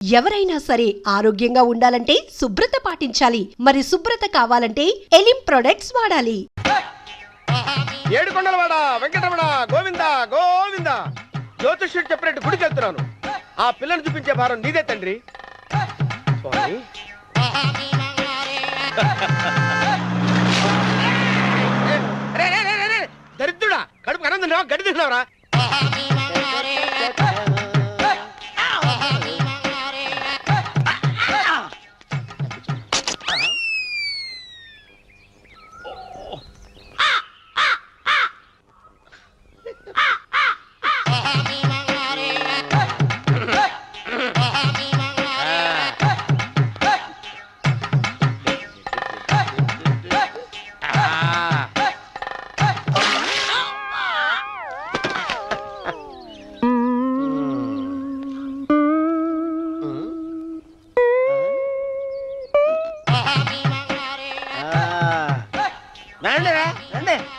ఎవరైనా సరే ఆరోగ్యంగా ఉండాలంటే శుభ్రత పాటించాలి. మరి శుభ్రత కావాలంటే ఎలిం ప్రొడక్ట్స్ వాడాలి. ఏడుకొండలవాడ వెంకటరమణ గోవింద గోవింద. జ్యోతిష్యుడు చెప్పినట్టు గుడికి వెళ్తున్నాను. ఆ పిల్లను చూపించే భారం నీదే తండ్రి. స్వామి దరిద్రుడా, కడుపు అన్నం తిన్నావా గడి తిన్నావరా?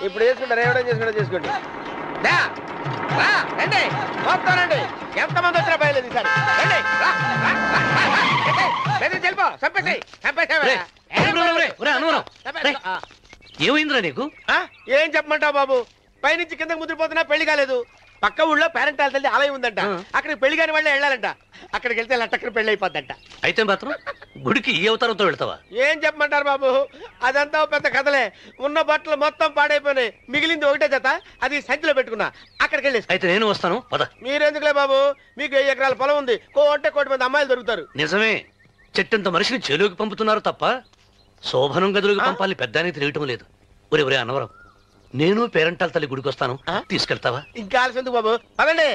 ఇప్పుడు చేసుకుంటారు, ఏమైనా చేసుకుంటా చేసుకోండి. రండి మొత్తం రండి. ఎంతమంది వచ్చినా బయలుదేరి ఏమైందిరా నీకు? ఏం చెప్పమంటావు బాబు? పైనుంచి కిందకు ముద్రపోతున్నా పెళ్లి కాలేదు. పక్క ఊళ్ళో పేరెంటాల తల్లి ఆలయం ఉందంట. అక్కడికి పెళ్లి కాని వాళ్ళే వెళ్ళాలంట. అక్కడికి వెళ్తే లట్టక్కన పెళ్లి అయిపోద్దంట. అయితే మాత్రం గుడికి ఈ అవతారంతో వెళ్తావా? ఏం చెప్పమంటారు బాబు, అదంతా పెద్ద కథలే. ఉన్న బట్టలు మొత్తం పాడైపోయినాయి. మిగిలింది ఒకటే జత, అది సంచిలో పెట్టుకున్నా. అక్కడికి వెళ్ళేసి అయితే నేను వస్తాను పద. మీరెందుకులే బాబు, మీకు 10 ఎకరాల పొలం ఉంది. అంటే 1 మంది అమ్మాయిలు దొరుకుతారు. నిజమే, చెట్టంత మనిషిని చెలువుకి పంపుతున్నారు తప్ప శోభనం గదులకు పంపాలని పెద్దానికి తెలియటం లేదు. ఒరే ఒరే అన్నవరం, నేను పేరెంటాల తల్లి గుడికి వస్తాను, తీసుకెళ్తావా? ఇంకా ఆలస్యం ఎందుకు బాబు, పదండి.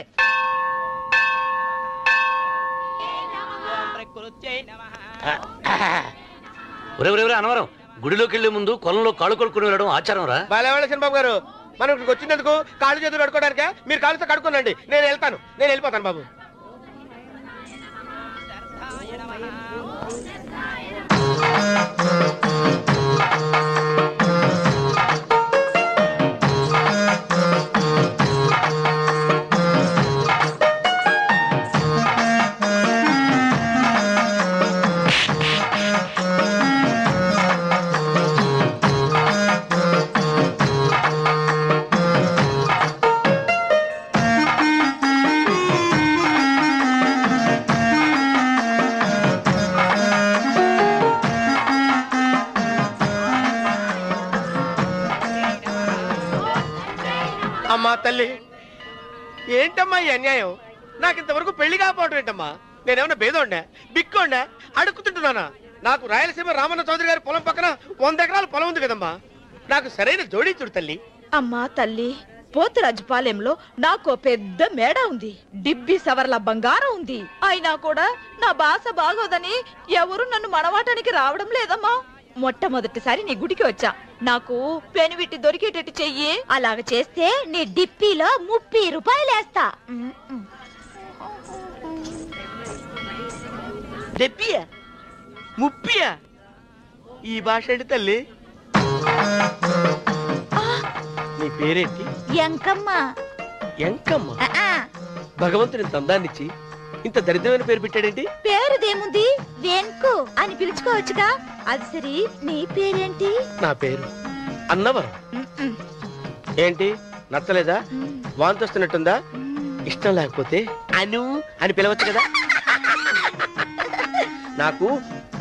ఒరే ఒరే ఒరే అన్నవరం, గుడిలోకి వెళ్లే ముందు కొలంలో కాళ్ళు కొడుకుని వెళ్ళడం ఆచారం రా. బాలేవాళ్ళ బాబు గారు, మనం ఇక్కడికి వచ్చినందుకు కాళ్ళు చేతులు కడుక్కోవడానికే. మీరు కాళ్ళతో కడుక్కోనండి, నేను వెళ్తాను. నేను వెళ్ళిపోతాను బాబు. అమ్మా తల్లి, ఏంటమ్మా ఈ అన్యాయం? నాకు ఇంతవరకు పెళ్లి కాకపోవడం ఏంటమ్మా? నేనేమన్నా బేదోండా, బిక్కోండా, అడుక్కుతుంటున్నానా? నాకు రాయలసీమ రామన్న చౌదరి గారి పొలం పక్కన 100 ఎకరాల పొలం ఉంది కదమ్మా. నాకు సరైన జోడించుడు తల్లి. అమ్మా తల్లి, పోతురాజుపాలెంలో నాకు పెద్ద మేడ ఉంది. డిబ్బి సవర్ల బంగారం ఉంది. అయినా కూడా నా భాష బాగోదని ఎవరు నన్ను మనవాటానికి రావడం లేదమ్మా. మొట్టమొదటిసారి నీ గుడికి వచ్చా. నాకు పెనువిట్టి దొరికేటట్టు చెయ్యి. అలాగ చేస్తే నీ డిప్పిలో 30 రూపాయలు వేస్తా. డెబ్బియా 30? ఈ భాష ఏంటి తల్లి? నీ పేరేంటి? ఎంకమ్మ. ఎంకమ్మ? భగవంతుని ఇంత అందాన్నిచ్చి ఇంత దరిద్రమైన పేరు పెట్టాడేంటి? పేరుదేముంది, వెంకు అని పిలుచుకోవచ్చుగా. అది సరి, నీ పేరేంటి? నా పేరు అన్నవరం. ఏంటి నచ్చలేదా? వాంతొస్తున్నట్టుందా? ఇష్టం లేకపోతే అను అని పిలవచ్చు కదా. నాకు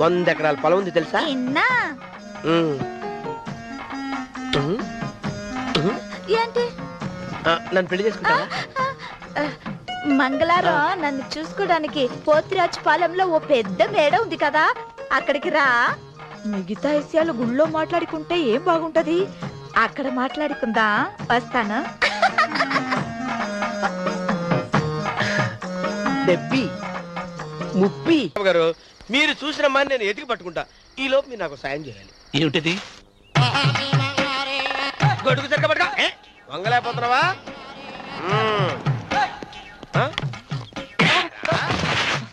100 ఎకరాల పొలం ఉంది తెలుసా? ఏంటి? నన్ను పెళ్లి చేసుకుంటావా? మంగళవారం నన్ను చూసుకోవడానికి పోతిరాజుపాలెంలో ఓ పెద్ద మేడ ఉంది కదా, అక్కడికి రా. మిగతా విషయాలు గుళ్ళో మాట్లాడుకుంటే ఏం బాగుంటది, అక్కడ మాట్లాడుకుందా. వస్తాను. డెబ్బి 30 గారు, మీరు చూసిన మాని నేను ఎతికి పట్టుకుంటా. ఈ లోపు మీరు నాకు సాయం చేయాలి. ఏమిటిది? గొడుగు సరిగ్గా పట్టుకో. వంగలేకపోతున్నావా?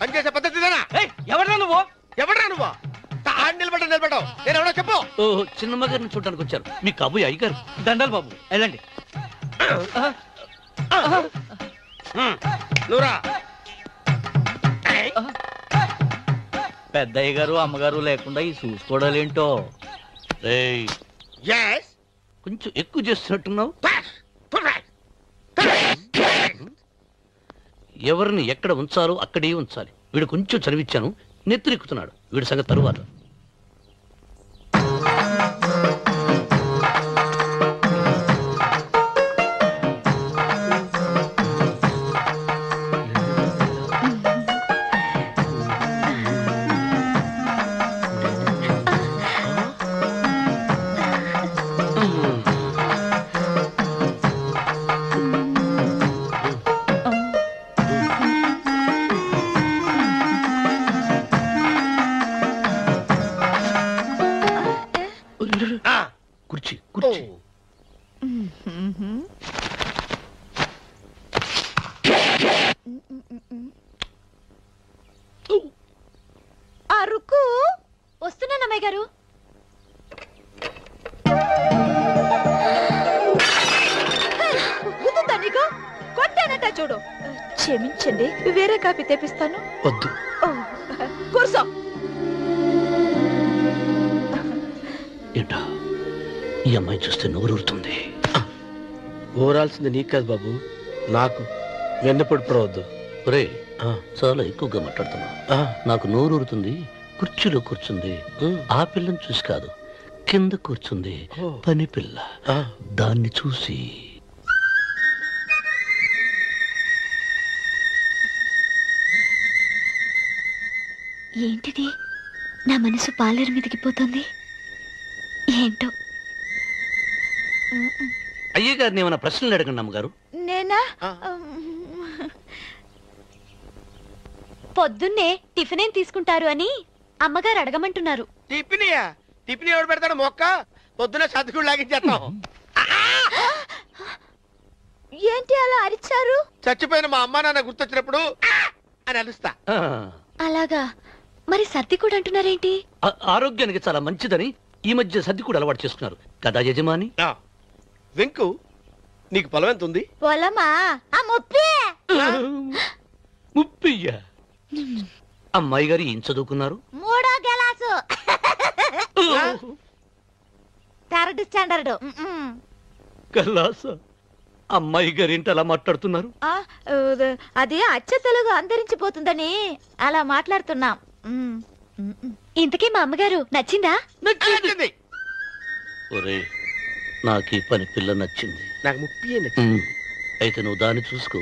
పనిచేసే పద్ధతి ఎవరా నువ్వు? ఎవడరా నువ్వు? నిలబడ్డావు. నేను ఎవడో చెప్పు. చిన్నమ్మ గారిని చూడడానికి వచ్చారు. మీ కాబోయే అయ్యగారు. దండాలు బాబు, వెళ్ళండి. నువ్వురా. పెద్దయ్య గారు అమ్మగారు లేకుండా ఈ చూసుకోవడాలేంటో. రేయ్, yes కొంచెం ఎక్కువ చేస్తున్నట్టున్నావు. ఎవరిని ఎక్కడ ఉంచాలో అక్కడే ఉంచాలి. వీడు కొంచెం చదివిచ్చాను, నెత్తిరెక్కుతున్నాడు. వీడి సంగతి తరువాత. కుర్చీ కుర్చీ. అరుకు వస్తున్నాను అమ్మాయి గారు. గుద్దుతా నీకు? కొట్టానట చూడు. క్షమించండి, వేరే కాపీ తెప్పిస్తాను. వద్దు. ఓ, కూర్చో. ఏంటా ఈ అమ్మాయి చూస్తే నోరూరుతుంది. ఊరాల్సింది నీకు కాదు బాబు, నాకు. వెన్నపొడి పడవద్దు. ఒరే, చాలా ఎక్కువగా మాట్లాడుతున్నా. నాకు నోరూరుతుంది. కుర్చీలో కూర్చుంది. ఆ పిల్లని చూసి కాదు, కింద కూర్చుంది పని పిల్ల. దాన్ని చూసి ఏంటిది? నా మనసు పాలేరు మీదకి పోతుంది. ఏంటో. అయ్య గారిని ఏమైనా ప్రశ్నలు అడగండి అమ్మగారు. నేనా? పొద్దున్నే టిఫిన్ ఏం తీసుకుంటారు అని అమ్మగారు అడగమంటున్నారు. టిఫినియా? టిఫిన్ ఎవడు పెడతాడు మొక్క? పొద్దున సతుకుడు లాగించేస్తాం. ఏంటి అలా అరిచారు? చచ్చిపోయిన మా అమ్మా నాన్న గుర్తొచ్చినప్పుడు అని అలుస్తా. ఆ, అలాగా? మరి సర్ది కూడా అంటున్నారేంటి? ఆరోగ్యానికి చాలా మంచిదని ఈ మధ్య సర్ది కూడా అలవాటు చేసుకున్నారు కదా యజమాని. వెంకు, నీకు పొలం ఎంత ఉంది? పొలమా? ఆ ముప్పి. ముప్పయ్య. అమ్మాయి గారు ఏం చదువుకున్నారు? 3వ గెలాసు. 3rd standard. కల్లాస. అమ్మాయి గారు ఏంటి అలా మాట్లాడుతున్నారు? అది అచ్చ తెలుగు అంతరించిపోతుందని అలా మాట్లాడుతున్నాం. ఇంతకీ మా అమ్మగారు నచ్చిందా? నచ్చింది. ఒరే, నాకు ఈ పని పిల్ల నచ్చింది. నాకు ముప్పి నచ్చింది. అయితే నువ్వు దాన్ని చూసుకో,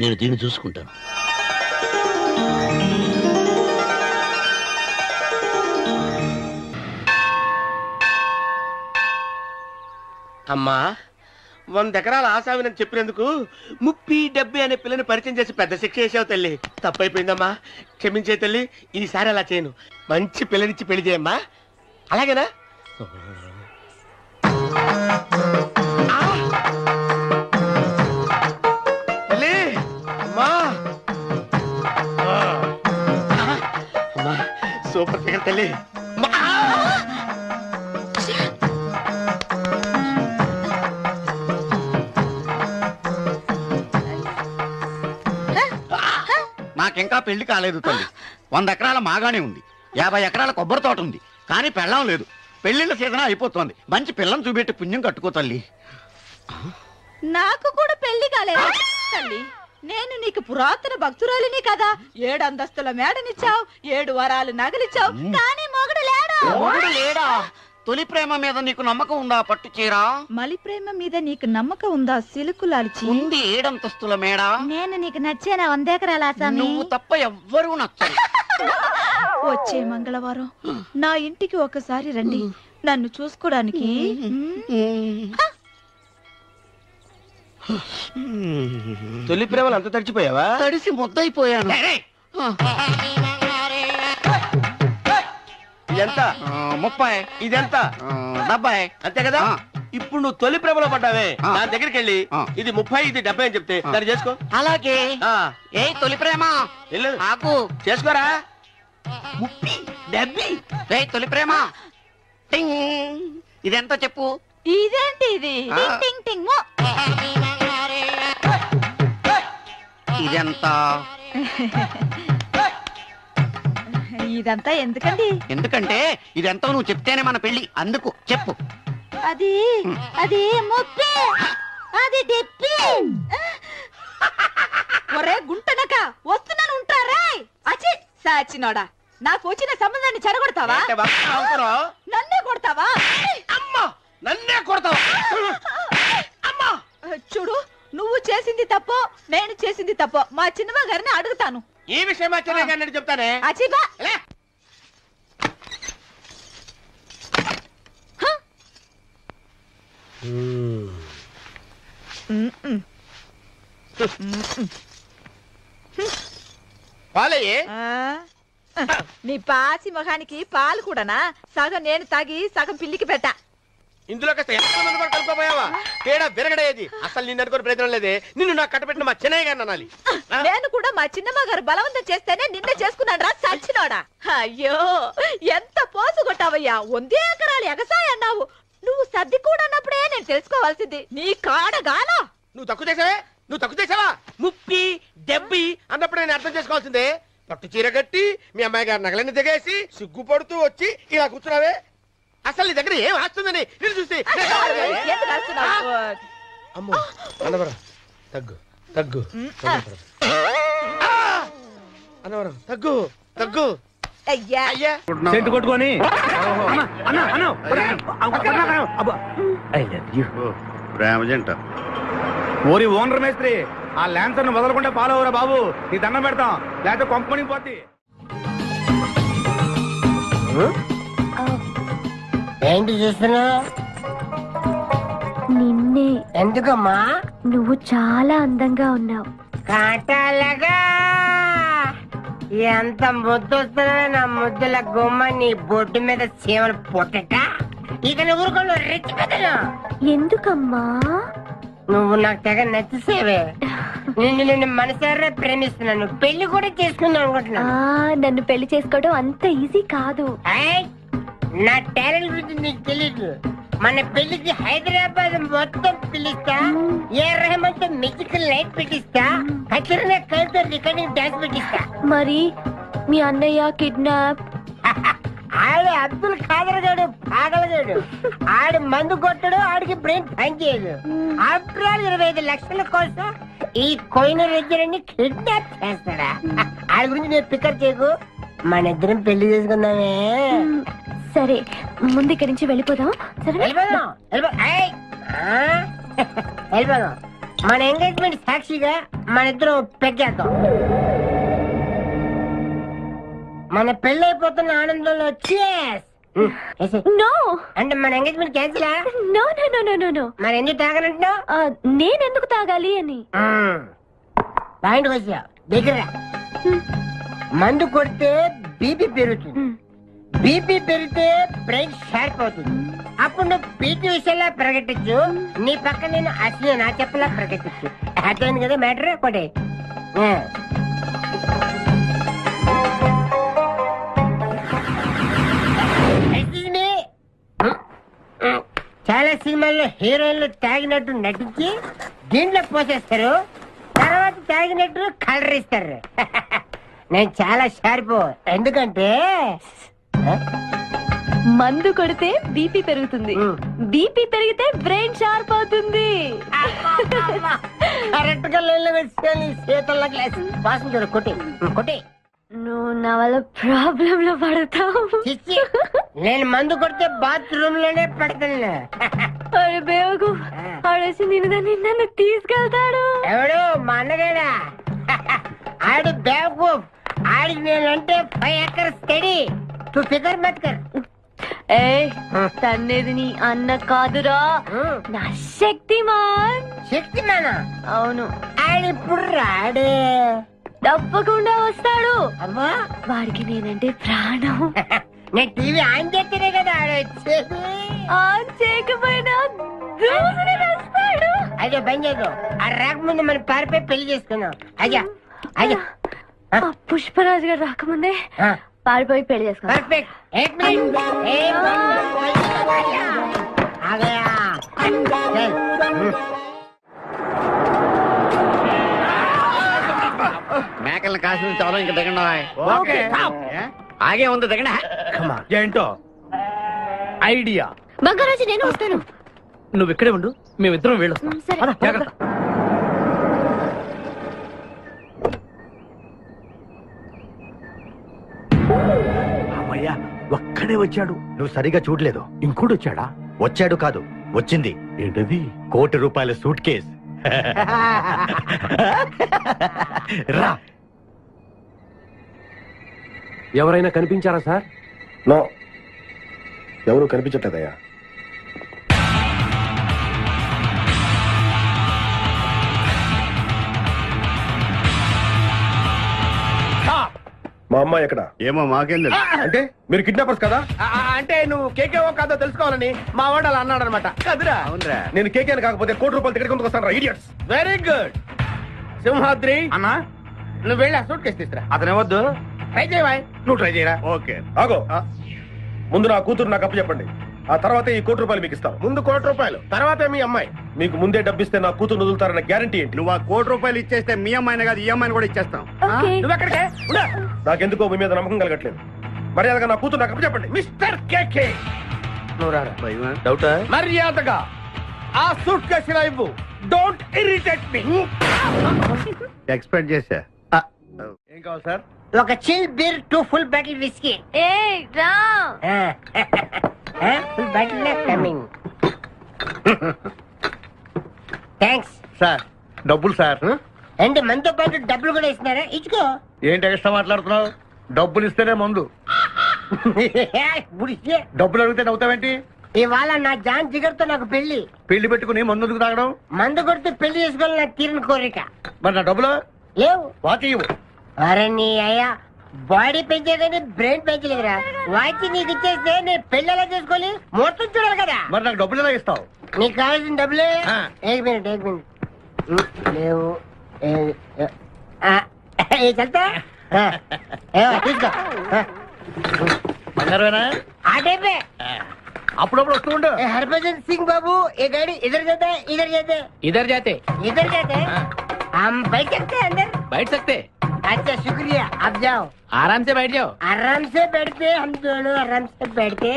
నేను దీన్ని చూసుకుంటాను. అమ్మా, 100 ఎకరాల ఆసామినని చెప్పినందుకు 30-70 అనే పిల్లని పరిచయం చేసి పెద్ద శిక్ష చేసావు తల్లి. తప్పైపోయిందమ్మా, క్షమించే తల్లి. ఈసారి అలా చేయను. మంచి పిల్లనిచ్చి పెళ్లి చేయమ్మా. అలాగేనా? తల్లి, అమ్మా. అమ్మా, సూపర్ ఫిగర్ తల్లి. నాకింకా పెళ్లి కాలేదు తల్లి. 100 ఎకరాల మాగానే ఉంది, 50 ఎకరాల కొబ్బరి తోట ఉంది, కానీ పెళ్ళం లేదు. పెళ్లిళ్ళ సీజన్ అయిపోతుంది. మంచి పిల్లని చూపెట్టి పుణ్యం కట్టుకో తల్లి. నాకు కూడా పెళ్లి కాలేదు తల్లి. నేను నీకు పురాతన భక్తురాలిని కదా. 7 అంతస్తుల మేడనిచ్చావు, 7 వరాలు నగలిచ్చావు, కానీ మొగుడు లేడు. మొగుడు లేడా? తొలి ప్రేమ మీద నీకు నమ్మకం ఉందా? పట్టు చీరా. మలి ప్రేమ మీద నీకు నమ్మకం ఉందా? సిలుకులాల్చి ఉంది 7 అంతస్తుల మేడ. నేను నీకు నచ్చేనా? 100 ఎకరాల ఆసామి. నువ్వు తప్ప ఎవ్వరూ నచ్చరు. వచ్చే మంగళవారం నా ఇంటికి ఒకసారి రండి, నన్ను చూసుకోవడానికి. తొలి ప్రేమలు అంత తడిచిపోయావా? తడిసి ముద్దయిపోయాను. ఇదెంత? 30. ఇదెంత? 70. అంతే కదా. ఇప్పుడు నువ్వు తొలి ప్రేమలో పడ్డావే, నా దగ్గరికి వెళ్ళి ఇది 30 ఇది 70 అని చెప్తే దాన్ని చేసుకో. అలాగే. ఆ, ఏ తొలి ప్రేమ వెళ్ళు, ఆకు చేసుకోరా. 30, 70. ఏ తొలి ప్రేమ టింగ్. ఇదెంత చెప్పు? ఇదేంటి ఇది? టింగ్ టింగ్ టింగ్ మో. ఇదెంత? ఇదంతా ఎందుకండి? ఎందుకంటే ఇదెంతో నువ్వు చెప్తేనే మన పెళ్లి. అందుకు చెప్పు. అది అది ముప్పి, అది డిప్పి. ఒరే గుంటనక వస్తున్నాను, ఉంటారా? అచి సాచినోడా, నాకు వచ్చిన సంబంధాన్ని చెడగొడతావా? అంటే బాగా నవ్వుతున్నావు? నన్నే కొడతావా? అమ్మా, నన్నే కొడతావా? అమ్మా, చూడు, నువ్వు చేసింది తప్పో నేను చేసింది తప్పో మా చిన్నమ్మ గారిని అడుగుతాను. ఈ విషయం మా చెన్నై గారిని చెప్తానే. అచిబా లే. పాలయ్యే. నీ పాసి మొహానికి పాలు కూడానా? సగం నేను తాగి సగం పిల్లికి పెట్టా. ఇందులో కాస్త ఎంతమంది కూడా కలుపుకోపోయావా? తేడా విరగడేది. అసలు నిన్ను అనుకుని ప్రయత్నం లేదే. నిన్ను నాకు కట్టబెట్టిన మా చెన్నై గారిని అనాలి. నేను కూడా మా చిన్నమ్మ గారు బలవంతం చేస్తేనే నిన్న చేసుకున్నాను రా సచ్చినోడా. అయ్యో ఎంత పోసు కొట్టావయ్యా. 100 ఎకరాలు ఎగసాయ అన్నావు. నువ్వు సర్ది కూడా అన్నప్పుడే నేను తెలుసుకోవాల్సింది. నీ కాడగానా? నువ్వు తక్కువ చేసావే? నువ్వు తక్కువ చేసావా? ముప్పి దెబ్బి అన్నప్పుడు నేను అర్థం చేసుకోవాల్సిందే. పట్టు చీర కట్టి మీ అమ్మాయి గారి నగలని దిగేసి సిగ్గుపడుతూ వచ్చి ఇలా కూర్చున్నావే. అసలు నీ దగ్గర ఏం వస్తుందని నేను చూసి ఎందుకు అరుస్తున్నావు? అమ్మో అన్నవరం తగ్గు తగ్గు అన్నవరం తగ్గు తగ్గు. అయ్యా అయ్యా సెంటు కొట్టుకొని ప్రేమ జంట. ఓరి ఓనర్ మేస్త్రి, ఆ ల్యాన్సర్ ను వదలకుండా ఫాలో అవరా బాబు. నీ దండం పెడతాం, లేకపోతే కొంపని పోద్ది. ఏంటి చూస్తున్నా? నిన్నే. ఎందుకమ్మా? నువ్వు చాలా అందంగా ఉన్నావు. కాటాలగా ఎంత ముద్దు వస్తున్నా నా ముద్దుల గుమ్మ నీ బొడ్డు మీద చీమలు పొట్టట. ఇక నువ్వు ఊరుకోను రెచ్చి పెద్దలు. ఎందుకమ్మా? నువ్వు నాకు తెగ నచ్చేసేవే. నిన్ను మనసారా ప్రేమిస్తున్నాను. పెళ్లి కూడా చేసుకుందాం అనుకుంటున్నాను. నన్ను పెళ్లి చేసుకోవడం అంత ఈజీ కాదు. ఏయ్, నా టాలెంట్ గురించి నీకు తెలీదు. మన పెళ్లికి హైదరాబాద్ మొత్తం పిలుస్తా. ఏ రెహమాన్ తో మ్యూజికల్ లైట్ పెట్టిస్తా. ఖచ్చితంగా కలితో రికార్డింగ్ డాన్స్ పెట్టిస్తా. మరి మీ అన్నయ్య కిడ్నాప్? ఆడు అబ్దుల్ ఖాదర్ గాడు పాగలగాడు. ఆడు మందు కొట్టడు, ఆడికి బ్రెయిన్ పని చేయదు. ఆఫ్టర్ ఆల్ 25 లక్షల కోసం ఈ కోయిన రెడ్డిని కిడ్నాప్ చేస్తాడా? ఆడి గురించి నేను పికర్ చేయకు. మన ఇద్దరం పెళ్లి చేసుకుందామే. సరే, ముందు ఇక్కడి నుంచి వెళ్ళిపోదాం. సరే, వెళ్ళిపోదాం. ఏయ్, వెళ్ళిపోదాం. మన ఎంగేజ్మెంట్ సాక్షిగా మన ఇద్దరం పెగ్గేద్దాం. మన పెళ్లి అయిపోతున్న ఆనందంలో నో అంటే మన engagement cancel. No no no no no no. మరి ఎందుకు తాగనంటున్నావు? నేనెందుకు తాగాలి అని. పాయింట్ వచ్చా దగ్గర. మందు కొడితే బీపీ పెరుగుతుంది. బీపీ పెరిగితే బ్రెయిన్ షార్ప్ అవుతుంది. అప్పుడు నువ్వు పీటీ విషయంలో ప్రకటించు, నీ పక్క నేను అసలు నా చెప్పలా ప్రకటించు. అర్థమైంది కదా మ్యాటర్? ఒకటి చాలా సినిమాల్లో హీరోయిన్లు తాగినట్టు నటించి దీంట్లో పోసేస్తారు. తర్వాత తాగినట్టు కలర్ ఇస్తారు. నేను చాలా షార్ప్. ఎందుకంటే మందు కొడితే బీపీ పెరుగుతుంది, బీపీ పెరిగితే బ్రెయిన్ షార్ప్ అవుతుంది. కరెక్ట్ గా లైన్ లో పెట్టి చేతుల్లో గ్లాస్ వాసన చూడు. కొట్టి కొట్టి. నువ్వు నా వల్ల ప్రాబ్లం లో పడతావు. చిచ్చి, నేను మందు కొడితే బాత్రూమ్ లోనే పడతాను. అరే బేవకు, ఆడేసి నిన్ను తీసుకెళ్తాడు. ఎవడు? మా అన్నగాడా? ఆడు బేవకు. ఆడికి నేనంటే 5 acres స్టడీ. తు ఫికర్ మత్ కర్. ఏ తన్నేది నీ అన్న కాదురా, నా శక్తిమాన్. శక్తిమానా? అవును. ఆడిప్పుడు రాడే. తప్పకుండా వస్తాడు. అమ్మా, వాడికి నేనంటే ప్రాణం. నేను టీవీ ఆన్ చేస్తేనే కదా ఆడొచ్చేది. ఆన్ చేయకపోయినా దూసుని వస్తాడు. అయ్యో బంద్ చేయదు. ఆ రాకముందు మనం పారిపోయి పెళ్లి చేసుకున్నాం. అయ్యా అయ్యా పుష్పరాజు గారు రాకముందే పారిపోయి పెళ్లి చేసుకున్నాం. పర్ఫెక్ట్. एक मिनट. आ गया. మేకల్ని కాసిన చాలు ఇంకా దిగండి. ఆగే ఉంది దగ్గర ఏంటో ఐడియా. బంగారాజు నేను వస్తాను. నువ్వు ఇక్కడే ఉండు, మేమిద్దరం వెళ్ళొస్తాం. సరే. జాగ్రత్త. అమ్మయ్యా, ఒక్కడే వచ్చాడు. నువ్వు సరిగా చూడలేదు. ఇంకోటి వచ్చాడా? వచ్చాడు కాదు, వచ్చింది. ఏంటది? ₹1,00,00,000 సూట్ కేస్. రా. ఎవరైనా కనిపించారా సార్? నో, ఎవరు కనిపించట్లేదయ్యా. మా అమ్మాయి ఎక్కడ? ఏమో మాకేం తెలుసు. అంటే మీరు కిడ్నాపర్స్ కదా? అంటే నువ్వు కేకేవో కాదో తెలుసుకోవాలని మా వాడు అలా అన్నాడు అనమాట. కదురా. అవునరా? నేను కేకే కాకపోతే ₹1,00,00,000 టికెట్ కొందుకు వస్తాను. ఇడియట్స్. Very good Simhadri. అన్నా నువ్వు వెళ్ళి ఆ సూట్ కేసు తీసుకురా. అతనేవద్దు. ట్రై చేయవా? నువ్వు ట్రై చేయరా. ఓకే. ఆగో, ముందు నా కూతురు నాకు అప్పు చెప్పండి. ఆ తర్వాత ఈ ₹1,00,00,000 మీకు ఇస్తాను. ముందు ₹1,00,00,000, తర్వాత మీ అమ్మాయి. మీకు ముందే డబ్బిస్తే నా కూతురు వదులుతారన్న గ్యారంటీ ఏంటి? నువ్వు ఆ ₹1,00,00,000 ఇచ్చేస్తే మీ అమ్మాయిని కాదు ఈ అమ్మాయిని కూడా ఇచ్చేస్తాం. ఓకే. నువ్వు ఎక్కడికే? నాకెందుకో మీ మీద నమ్మకం కలగట్లేదు. మర్యాదగా నా కూతురు నాకు అప్పు చెప్పండి. మిస్టర్ కేకే, నువ్వు రారా. డౌటా? మర్యాదగా ఆ సూట్ కేసు ఇలా ఇవ్వు. Don't irritate me. ఎక్స్పెక్ట్ చేశా. ఏం కావాలి సార్? ఒక chill beer 2 full bottle whisky. ఏ రా. Full bottle coming. Thanks sir డబ్బులు సార్. అంటే మనతో పాటు డబ్బులు కూడా ఇస్తున్నారా? ఇచ్చుకో. ఏంటి ఎక్స్ట్రా మాట్లాడుతున్నావు? డబ్బులు ఇస్తేనే మందు. బుడిసే. డబ్బులు అడిగితే నవ్వుతావేంటి? ఇవాళ నా జాన్ జిగర్తో నాకు పెళ్లి. పెళ్లి పెట్టుకుని మందు ఎందుకు తాగడం? మందు కొడితే పెళ్లి చేసుకోవాలి నా తీరిన కోరిక. మరి నా డబ్బులు లేవు. వాచి ఇవ్వు. అరే నీ అయ్యా, బాడీ పెంచేదని బ్రెయిన్ పెంచలేదురా. వాచి నీకు ఇచ్చేస్తే నేను పెళ్లి ఎలా చేసుకోవాలి? మొత్తం చూడాలి కదా. మరి నాకు డబ్బులు ఎలా ఇస్తావు? నీకు కావాల్సిన డబ్బులే. ఆ. ఏక్ మినిట్ లేవు. చల్తా తీసుకో. బంగారమేనా? ఆ టైపే. అప్పుడప్పుడు వస్తూ ఉండు. हरभजन सिंह बाबू, ये गाड़ी इधर जाता है, इधर जाते हैं, इधर जाते इधर जाते हैं. हम बैठ सकते हैं अंदर? बैठ सकते. अच्छा शुक्रिया, आप जाओ. आराम से बैठ जाओ. आराम से बैठते, हम दोनों आराम से बैठते.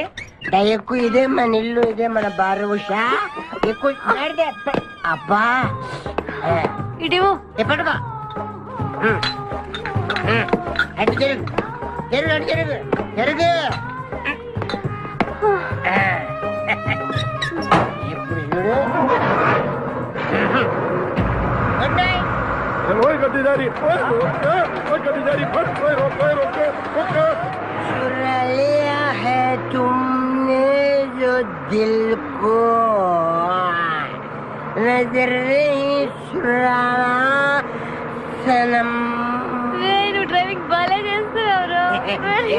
దయకు ఇదే మన ఇల్లు, ఇదే మన బారుషా. ఎక్కువ बैठते. అబ్బా ఇటు ఎప్పటికో అటు జరుగు జరుగు అటు జరుగు జరుగు. ఇప్పుడు చూడు. Good night. चुरा लिया है तुमने जो दिल को, नजर नहीं चुराना सनम. నువ్వు డ్రైవింగ్ బాగా చేస్తున్నావు.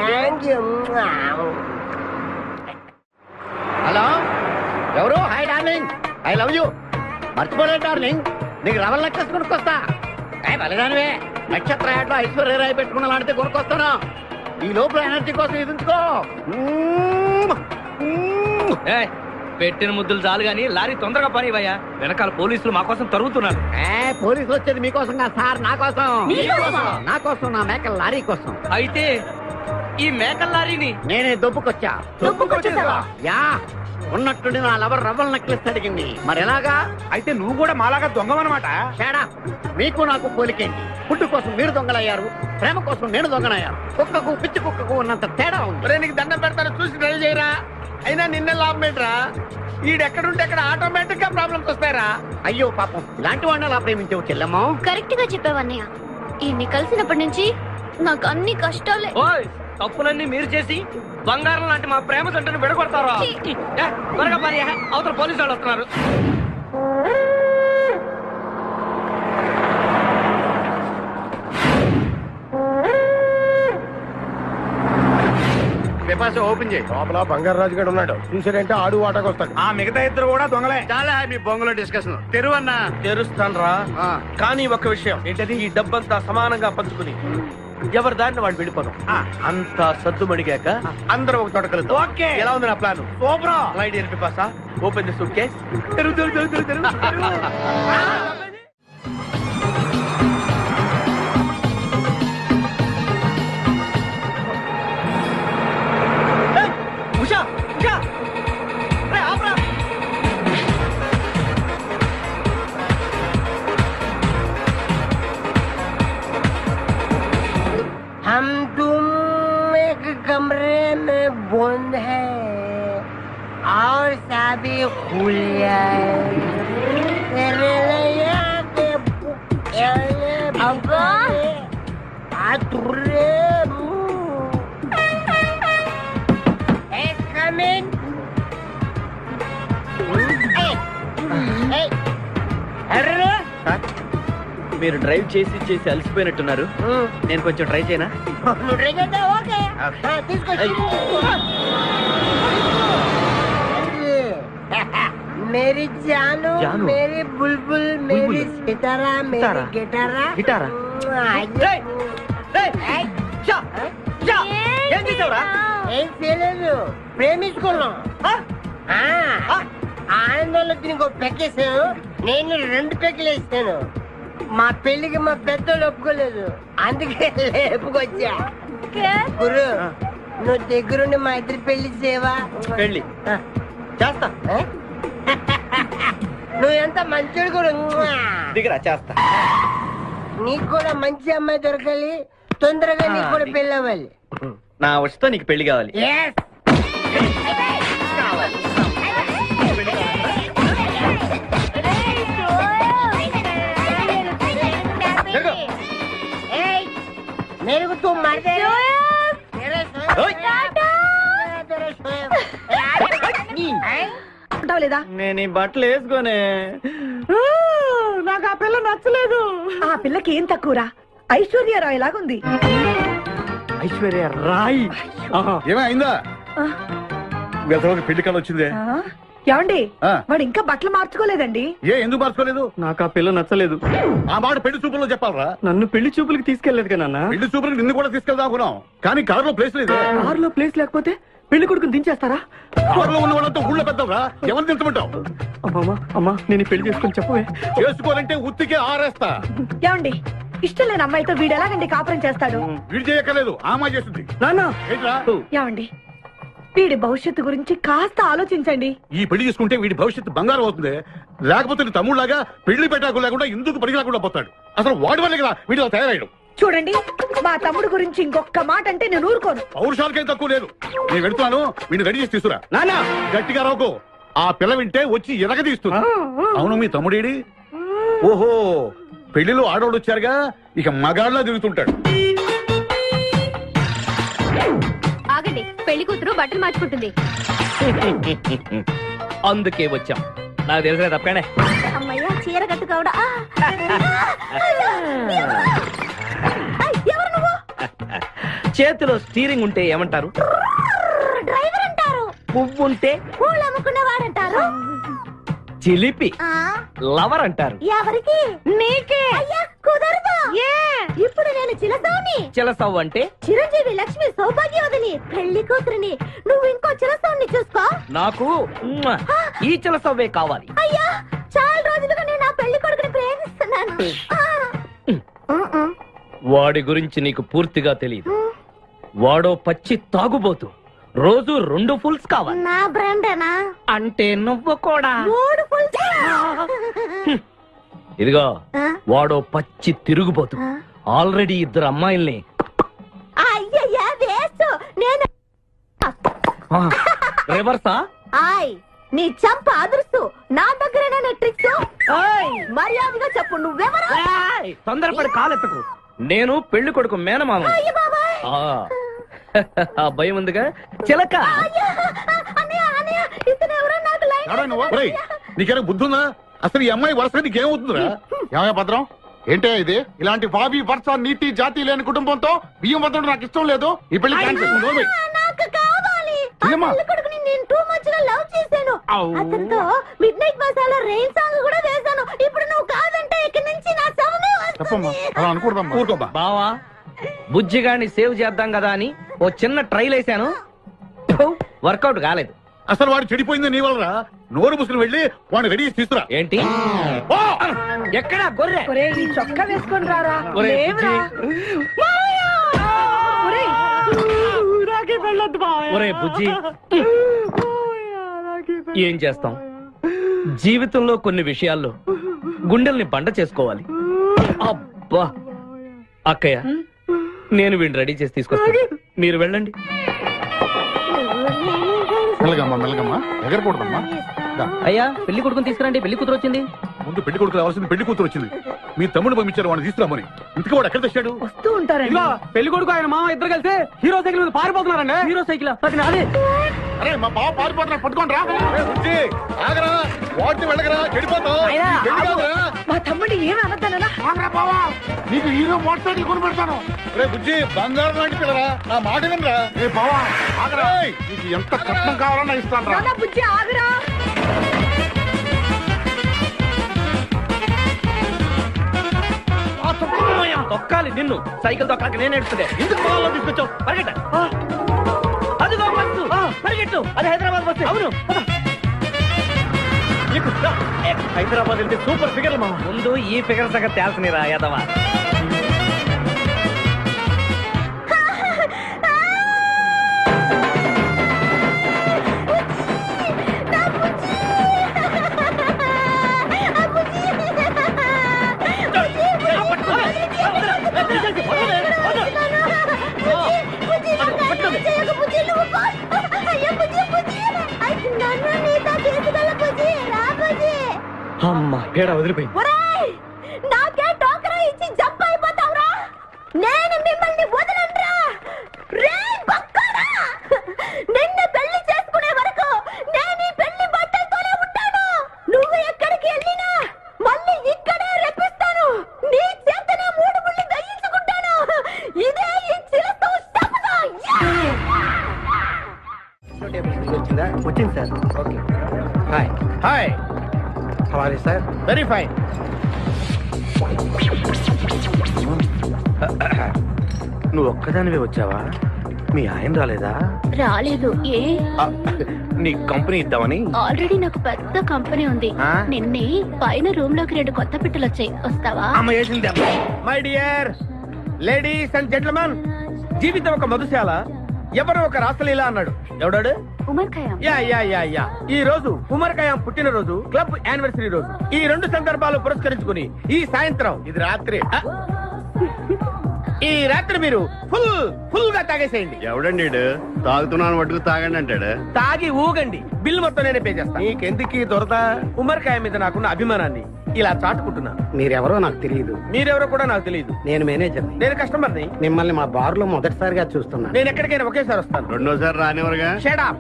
Thank you. హలో, ఎవరు? Hi darling, I love you. మర్చిపోలేదు డార్లింగ్, నీకు రవల్ నెక్లెస్ కొనుక్కొస్తా. బలిదానివే, నక్షత్ర యాడ్లో ఐశ్వర్యరాయ్ పెట్టుకున్న లాంటిది కొనుక్కొస్తాను. ఈ లోపల ఎనర్జీ కోసం ఎదుర్చుకో. పెట్టిన ముద్దులు చాలు గాని లారీ తొందరగా పనివయ్యా. వెనకాల పోలీసులు మా కోసం తరుగుతున్నారు. పోలీసులు వచ్చేది మీకోసం కాదు సార్, నా కోసం. నా కోసం, నా మేకల లారీ కోసం. అయితే ఈ మేకల లారీని నేనే దొబ్బుకొచ్చా. దొబ్బుకొచ్చేసావా? యా, ఉన్నట్టుండి నా లవర్ రవ్వల్ నెక్లెస్ అడిగింది. మరి ఎలాగా? అయితే నువ్వు కూడా మాలాగా దొంగవన్నమాట. తేడా మీకు నాకు పోలికేంటి? ఫుడ్ కోసం మీరు దొంగలయ్యారు, ప్రేమ కోసం నేను దొంగనయ్యాను. కుక్కకు పిచ్చి కుక్కకు ఉన్నంత తేడా ఉంది. నీకు దండం పెడతాను, చూసి డ్రైవ్ చేయరా. అయినా నిన్న లాభం ఏంట్రా? ఈడెక్కడుంటే అక్కడ ఆటోమేటిక్ గా ప్రాబ్లమ్స్ వస్తాయరా. అయ్యో పాపం, ఇలాంటి వాడిని అలా ప్రేమించవు చెల్లెమ్మో. కరెక్ట్ గా చెప్పావన్నయ్య. ఇన్ని కలిసినప్పటి నుంచి నాకు అన్ని కష్టాలే. తప్పులన్నీ మీరు చేసి బంగారం లాంటి మా ప్రేమ జంటను విడగొడతారా? త్వరగా పని, అవతల పోలీసు వాళ్ళు వస్తున్నారు. ఓపెన్ చేయి. లోపల బంగారు రాజు గారు ఉన్నాడు. చూసాడంటే ఆడు ఆటకు వస్తాడు. ఆ మిగతా ఇద్దరు కూడా దొంగలే. చాలా మీ బొంగులో డిస్కషన్. తెరువన్నా. తెరుస్తాను రా, కానీ ఒక విషయం ఏంటది? ఈ డబ్బంతా సమానంగా పంచుకుని ఎవరి దారిని వాడు వెళ్ళిపోదాం. అంతా సద్దుమడిగాక అందరం ఒక చోట కలుద్దాం. ఓకే. ఎలా ఉంది నా plan? Super. My dear పిపాసా, open the suit case. कमरे में बंद है और चाबी खुल जाए तेरे लिए अब्बा మీరు డ్రైవ్ చేసి చేసి అలసిపోయినట్టున్నారు నేను కొంచెం ట్రై చేయనా मेरी जानू मेरी बुलबुल मेरी सितारा मेरी गिटारा ఏం చేయలేదు ప్రేమించుకున్నాం ఆనందంలో దీనికి ఒక పెక్కేసాను నేను 2 పెక్కలు వేసాను మా పెళ్లికి మా పెద్దోళ్ళు ఒప్పుకోలేదు అందుకే లేపుకొచ్చా గురు నువ్వు దగ్గరుండి మా ఇద్దరు పెళ్లి చేయవా పెళ్లి చేస్తా నువ్వు ఎంత మంచోడు గురు దిగరా చేస్తా నీకు కూడా మంచి అమ్మాయి దొరకాలి తొందరగా నీకు కూడా పెళ్లి అవ్వాలి నా వచ్చతో నీకు పెళ్లి కావాలి मेरे को तुम मार दे లేదా నేను ఈ బట్టలు వేసుకోనే నాకు ఆ పిల్ల నచ్చలేదు. ఆ పిల్లకి ఏం తక్కువరా, ఐశ్వర్యరాయ్ లాగుంది. ఐశ్వర్య రాయ్ ఏమైందా పెళ్లి కాలం వచ్చిందే ఏమండి వాడు ఇంకా బట్టలు మార్చుకోలేదండి. ఎందుకు మార్చుకోలేదు? నాకు ఆ పిల్ల నచ్చలేదు. ఆ మాట పెళ్లి చూపుల్లో చెప్పాలరా. నన్ను పెళ్లి చూపులకి తీసుకెళ్లేదు కదా నాన్న. పెళ్లి చూపులకి నిన్ను కూడా తీసుకెళ్దాం అనుకున్నాం కానీ కారులో ప్లేస్ లేదు. కారులో ప్లేస్ లేకపోతే పెళ్లి కొడుకుని దించేస్తారా? కారులో ఉన్న వాళ్ళంతా ఊళ్ళో పెద్దవరా, ఎవరిని దించమంటావు? అమ్మా నేను పెళ్లి చేసుకుని చెప్పవే. చేసుకోవాలంటే ఉత్తికే ఆరేస్తా. ఏమండి ఇష్టం లేని అమ్మాయితో వీడు ఎలాగండి కాపురం చేస్తాడు? వీడు చేయక్కర్లేదు, ఆ అమ్మాయి చేస్తుంది. నాన్న ఏమండి వీడి భవిష్యత్తు గురించి కాస్త ఆలోచించండి. ఈ పెళ్లి చేసుకుంటే వీడి భవిష్యత్తు బంగారం అవుతుంది. లేకపోతే నీ తమ్ముళ్లాగా పెళ్లి పెట్టాకు లేకుండా ఎందుకు పనికి లేకుండా పోతాడు. అసలు వాడి వల్లే కదా వీడిలో తయారయ్యాడు. చూడండి మా తమ్ముడు గురించి ఇంకొక మాట అంటే నేను ఊరుకోను. పౌరుషాలకేం తక్కువ లేదు. నేను వెళ్తున్నాను, వీడిని రెడీ చేసి తీసుకురా. నాన్న గట్టిగా రాకు, ఆ పిల్ల వింటే వచ్చి ఎరగదీస్తున్నా. అవును మీ తమ్ముడేడి? ఓహో పెళ్లిలో ఆడవాడు వచ్చారుగా, ఇక మగాళ్ళ తిరుగుతుంటాడు. ఆగండి, పెళ్లి కూతురు బట్టలు మార్చుకుంటుంది. అందుకే వచ్చాం. నాకు తెలిసిన తప్పనే. అమ్మయ్య చీర కట్టుకోవడా. ఎవరు నువ్వు? చేతిలో స్టీరింగ్ ఉంటే ఏమంటారు? డ్రైవర్ అంటారు. పువ్వు ఉంటే పూలు అమ్ముకున్నవాడంటారు. చిలిపి లవర్ అంటారు. ఎవరికి? నీకే. అయ్యా కుదరదు. ఇప్పుడు నేను చిలసౌని. చిలసవ్వు అంటే చిరంజీవి లక్ష్మి సౌభాగ్యవతిని, పెళ్లి కూతురిని. నువ్వు ఇంకో చిలసౌని చూసుకో. నాకు ఈ చిలసవ్వే కావాలి. అయ్యా చాలా రోజులుగా నేను ఆ పెళ్లి కొడుకుని ప్రేమిస్తున్నాను. వాడి గురించి నీకు పూర్తిగా తెలియదు. వాడో పచ్చి తాగుబోతు. రోజు 2 ఫుల్స్ కావాలి. నా బ్రాండేనా? అంటే నువ్వు కూడా 3 ఫుల్స్. ఇదిగో వాడో పచ్చి తిరుగుబోతు. ఆల్రెడీ 2 అమ్మాయిల్ని. అయ్యయ్యా వేస్ట్. నేను రివర్సా? ఆయ్ నీ చంప అదురుస్తూ నా దగ్గరేనా ట్రిక్స్? మర్యాదగా చెప్పు నువ్వెవరు? తొందరపడి కాలెత్తకు. నేను పెళ్లి కొడుకు మేనమామ. ఆ భయం ఉందిగా చిలక. నీకేనా బుద్ధుందా? అసలు ఈ అమ్మాయి వరుస నీకేమవుతుందిరా? ఏమయ్య భద్రం, ఏంటో ఇది? ఇలాంటి బాబీ వరుస నీతి జాతి లేని కుటుంబంతో బియ్యం వద్ద నాకు ఇష్టం లేదు. ఈ పెళ్లి క్యాన్సిల్. నాకు కావాలి. పెళ్లి కొడుకుని నేను టూ మచ్ గా లవ్ చేశాను. అతనితో mid night masala rain song కూడా వేశాను. ఇప్పుడు నువ్వు కాదంటే ఇక్కడి నుంచి నా శవమే వస్తుంది. అలా అనుకూడదమ్మా. బావా బుజ్జిగాన్ని సేవ్ చేద్దాం కదా అని ఓ చిన్న ట్రైల్ వేసాను, వర్కౌట్ కాలేదు. అసలు వాడు చెడిపోయింది నీ వల్లరా. నోరు ముసుకుని వెళ్ళి వాడిని రెడీ చేసి తీసుకురా. ఏంటి ఎక్కడ గొర్రె? ఈ చొక్కా వేసుకొని రారా. ఒరే బుజ్జి, ఏం చేస్తాం? జీవితంలో కొన్ని విషయాల్లో గుండెల్ని బండ చేసుకోవాలి. అబ్బా అక్కయ్య, నేను వీడిని రెడీ చేసి తీసుకొస్తాను, మీరు వెళ్ళండి. మెల్లగమ్మా మెల్లగమ్మా, ఎగరకూడదమ్మా. అయ్యా పెళ్లి కొడుకుని తీసుకురండి, పెళ్లి కూతురు వచ్చింది. ముందు పెళ్లి కొడుకు రావాల్సింది, పెళ్లి కూతురు వచ్చింది. మీ తమ్ముడు పంపించారు వాడిని తీసుకురామని. ఇంతకీ వాడు ఎక్కడ తెచ్చాడు? వస్తూ ఉంటారండి. పెళ్లి కొడుకు ఆయన మామ ఇద్దరు కలిసి హీరో సైకిల్ మీద పారిపోతున్నారండి. హీరో సైకిల్ అది నాదే. అరే మా బావ పారిపోతున్నా, పట్టుకోండి రా. ఆగరా, వాటిని వెళ్ళగరా, చెడిపోతావు. మా తమ్ముడి ఏమి అనద్దనా? ఆగరా బావా, నీకు హీరో మోటార్ సైకిల్ కొని పెడతాను. రే బుజ్జి, బంగారం లాంటి పిల్లరా, నా మాట వినరా. ఏ బావా ఆగరా, నీకు ఎంత కట్నం కావాలన్నా ఇస్తాను రా. బుజ్జి ఆగరా. తొక్కాలి నిన్ను, సైకిల్ తొక్కాక నేను ఎడుతుండే. ఎందుకు పొలంలో తీసుకొచ్చావు? పరిగెట్ట. అదిగో బస్సు, పరిగెట్టు. అది హైదరాబాద్ బస్సు. అవును, హైదరాబాద్ వెళ్తే సూపర్ ఫిగర్లు మా. ముందు ఈ ఫిగర్ సగం తేల్సనిరా యాదవా. అమ్మా పేడ వదిలిపోయింది. నాకే టోకరా ఇచ్చి జంప్ అయిపోతావురా. నేను మిమ్మల్ని వదలనురా. రే బక్కరా, నిన్ను పెళ్లి చేసుకునే వరకు నేను ఈ పెళ్లి బట్టలతోనే ఉంటాను. నువ్వు ఎక్కడికి వెళ్ళినా మళ్ళీ ఇక్కడే రెప్పిస్తాను. నీ చేతనే 3 ముళ్ళు దయించుకుంటాను. ఇదే ఈ చిరతో శపథం. వచ్చింది sir. Okay hi hi, how are you sir? Very fine. నువ్వు ఒక్కదానివే వచ్చావా? మీ ఆయన రాలేదా? రాలేదు. ఏ నీ కంపెనీ ఇద్దామని. ఆల్రెడీ నాకు పెద్ద కంపెనీ ఉంది. నిన్నే పైన రూమ్ లోకి 2 కొత్త పిట్టలు వచ్చాయి. వస్తావా? అమ్మ వేసింది. My dear ladies and gentlemen, జీవితం ఒక మధుశాల, ఎవరో ఒక రాసలీల అన్నాడు. ఎవడాడు? Omar Khayyam. Yeah yeah yeah yeah. ఈ రోజు ఉమర్ ఖయాం పుట్టినరోజు, క్లబ్ యానివర్సరీ రోజు. ఈ 2 సందర్భాలు పురస్కరించుకుని ఈ సాయంత్రం, ఇది రాత్రి. ఈ రాత్రి మీరు ఫుల్ గా తాగేసేయండి. ఎవడండి తాగుతున్నాను మటుకు తాగండి అంటాడు. తాగి ఊగండి, బిల్ మొత్తం నేనే పే చేస్తాను. నీకెందుకు దొరదా? ఉమర్ ఖయాం మీద నాకున్న అభిమానాన్ని ఇలా చాటుకుంటున్నాను. మీరెవరో నాకు తెలియదు. మీరెవరో కూడా నాకు తెలియదు. నేను మేనేజర్. నేను కస్టమర్ని. మిమ్మల్ని మా బార్ లో మొదటిసారిగా చూస్తున్నా. నేను ఎక్కడికైనా ఒకేసారి వస్తాను. రెండోసారి రానివరుగా. Shut up.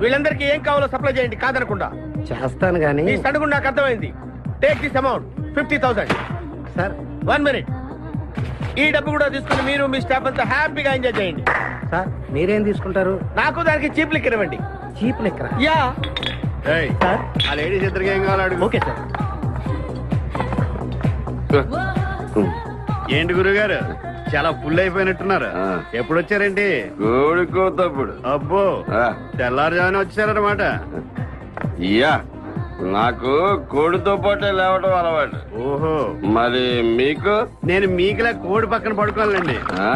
వీళ్ళందరికీ ఏం కావాలో సప్లై చేయండి, కాదనకుండా. చేస్తాను గానీ. మీ సడుగు నాకు అర్థమైంది. Take this amount 50,000. Sir 1 minute. ఈ డబ్బు కూడా తీసుకుని మీరు మీ స్టాఫ్ అంతా హ్యాపీగా ఎంజాయ్ చేయండి. సార్ మీరేం తీసుకుంటారు? నాకు దానికి చీప్ లిక్కర్ ఇవ్వండి. చీప్ లెక్కరా? యా. సార్ ఆ లేడీస్ ఇద్దరికి ఏం కావాలి అడుగు. Okay sir. ఏంటి గురుగారు చాలా ఫుల్ అయిపోయినట్టున్నారు? ఎప్పుడు వచ్చారేంటి? కోడికోతప్పుడు. అబ్బో తెల్లారుజామున వచ్చారన్నమాట. యా, నాకు కోడితో పాటే లేవడం అలవాటు. ఓహో, మరి మీకు? నేను మీకులా కోడి పక్కన పడుకోవాలండి. ఆ?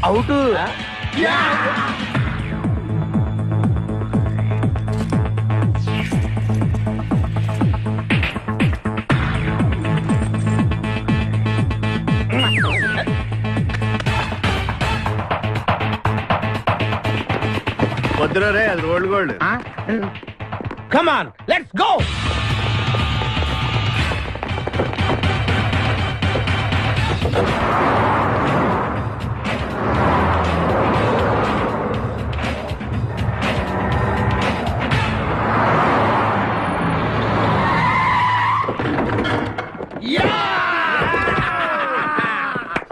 అవుట్. వద్దురా రే, అది rolled gold. Come on, let's go.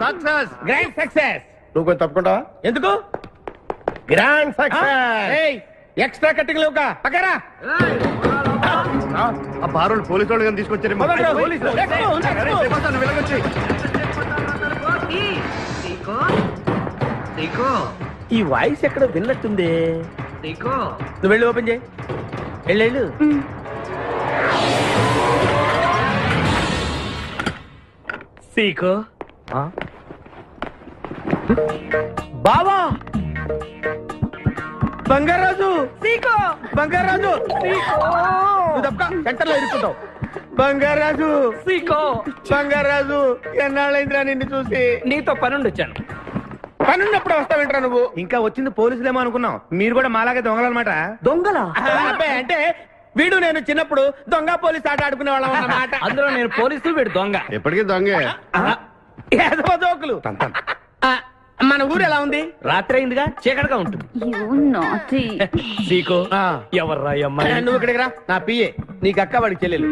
Success, grand success. నువ్వు కొంచెం తప్పుకుంటావా? ఎందుకు? Grand success. ఎక్స్ట్రా కట్టింగ్ లేవుగా పక్కరా. ఆ బారోళ్ళు పోలీసు వాళ్ళు కానీ తీసుకొచ్చారు. ఈ వాయిస్ ఎక్కడ విన్నట్టుంది. నువ్వు వెళ్ళి ఓపెన్ చేయి. వెళ్ళు. సీకో బావా, బంగారాజు బంగారాజు సెంటర్ లో ఇరుక్కుంటావు. బంగారాజు బంగారాజు ఎన్నాళ్ళైందిరా నిన్ను చూసి. నీతో పనుండి వచ్చాను. పనున్నప్పుడు వస్తావేంట్రా నువ్వు? ఇంకా వచ్చింది పోలీసులేమో అనుకున్నాం. మీరు కూడా మాలాగే దొంగలన్నమాట. దొంగలా? అబ్బాయి అంటే వీడు నేను చిన్నప్పుడు దొంగ పోలీస్ ఆట ఆడుకునే వాళ్ళం అన్నమాట. అందులో నేను పోలీసు, వీడు దొంగ. ఎప్పటికీ దొంగే. ఏదో జోకులు. మన ఊరు ఎలా ఉంది? రాత్రి అయిందిగా, చీకటిగా ఉంటుంది. సీకో ఎవర్రా అమ్మాయి? నువ్వు ఇక్కడికి రా. నా పిఏ, నీకు అక్క వాడికి చెల్లెలు.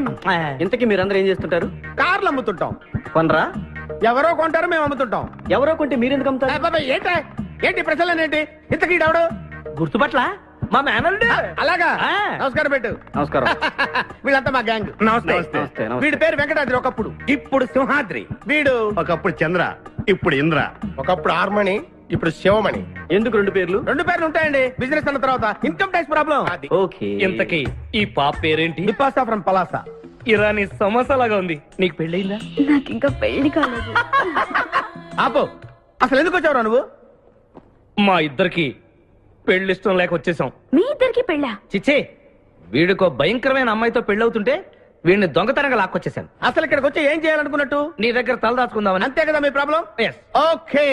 ఇంతకీ మీరందరూ ఏం చేస్తుంటారు? కార్లు అమ్ముతుంటాం. కొనరా? ఎవరో కొంటారు, మేము అమ్ముతుంటాం. ఎవరో కొంటే మీరెందుకు అమ్ముతారు? ఏంటి ప్రశ్నలు ఏంటి? ఇంతకీ ఈడెవడు? గుర్తుపట్ల మా మేనల్డ్. అలాగా? నమస్కారం పెట్టు. నమస్కారం. వీళ్ళంతా మా గ్యాంగ్. నమస్తే. వీడి పేరు వెంకటాద్రి ఒకప్పుడు, ఇప్పుడు సింహాద్రి. వీడు ఒకప్పుడు చంద్ర, ఇప్పుడు ఇంద్ర. ఒకప్పుడు ఆర్మణి, ఇప్పుడు శివమణి. ఎందుకు రెండు పేర్లు? రెండు పేర్లు ఉంటాయండి. బిజినెస్ అన్న తర్వాత ఇన్కమ్ ట్యాక్స్ ప్రాబ్లం. ఓకే. ఇంతకీ ఈ పాప పేరేంటి? బిపాసా ఫ్రమ్ పలాసా. ఇరానీ సమోసా లాగా ఉంది. నీకు పెళ్ళయిందా? నాకు ఇంకా పెళ్లి కాలేదు. ఆపు. అసలు ఎందుకు వచ్చావురా నువ్వు? మా ఇద్దరికి పెళ్లి ఇష్టం లేక వచ్చేసాం. మీ ఇద్దరికి పెళ్ళా? చిచ్చే, వీడికో భయంకరమైన అమ్మాయితో పెళ్ళవుతుంటే వీడిని దొంగతనంగా లాక్కొచ్చేసాను. అసలు ఇక్కడికి వచ్చి ఏం చేయాలనుకున్నట్టు? నీ దగ్గర తలదాచుకుందామని. అంతే కదా మీ ప్రాబ్లం? ఓకే.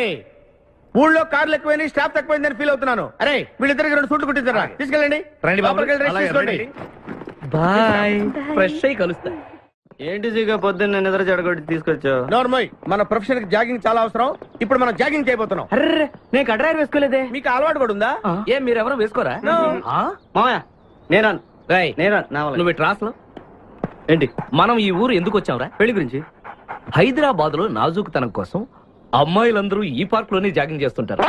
ఊళ్ళో కార్లు ఎక్కువైంది, స్టాఫ్ తక్కువైందని ఫీల్ అవుతున్నాను. అరే వీళ్ళిద్దరికి 2 సూట్లు కుట్టించారా? తీసుకెళ్ళండి. రండి బాబు. లోపలికి వెళ్ళి rest తీసుకోండి. బాయ్. ఫ్రెష్ అయ్యి కలుస్తా. ఏంటి సీగా పొద్దున్న నిద్ర చెడగొట్టి తీసుకొచ్చావు? నోర్మోయ్, మన ప్రొఫెషన్ కి జాగింగ్ చాలా అవసరం. ఇప్పుడు మనం జాగింగ్ చేయబోతున్నాం. అర్రే, నేను కడ్రాయర్ వేసుకోలేదే. మీకు అలవాటు కూడా ఉందా? ఏం మీరెవరూ వేసుకోరా? మామయ్య నేరాను. నువ్వు ట్రాస్లో ఏంటి? మనం ఈ ఊరు ఎందుకు వచ్చావురా? పెళ్లి గురించి. హైదరాబాద్ లో నాజూకుతనం కోసం అమ్మాయిలందరూ ఈ పార్క్ లోనే జాగింగ్ చేస్తుంటారు.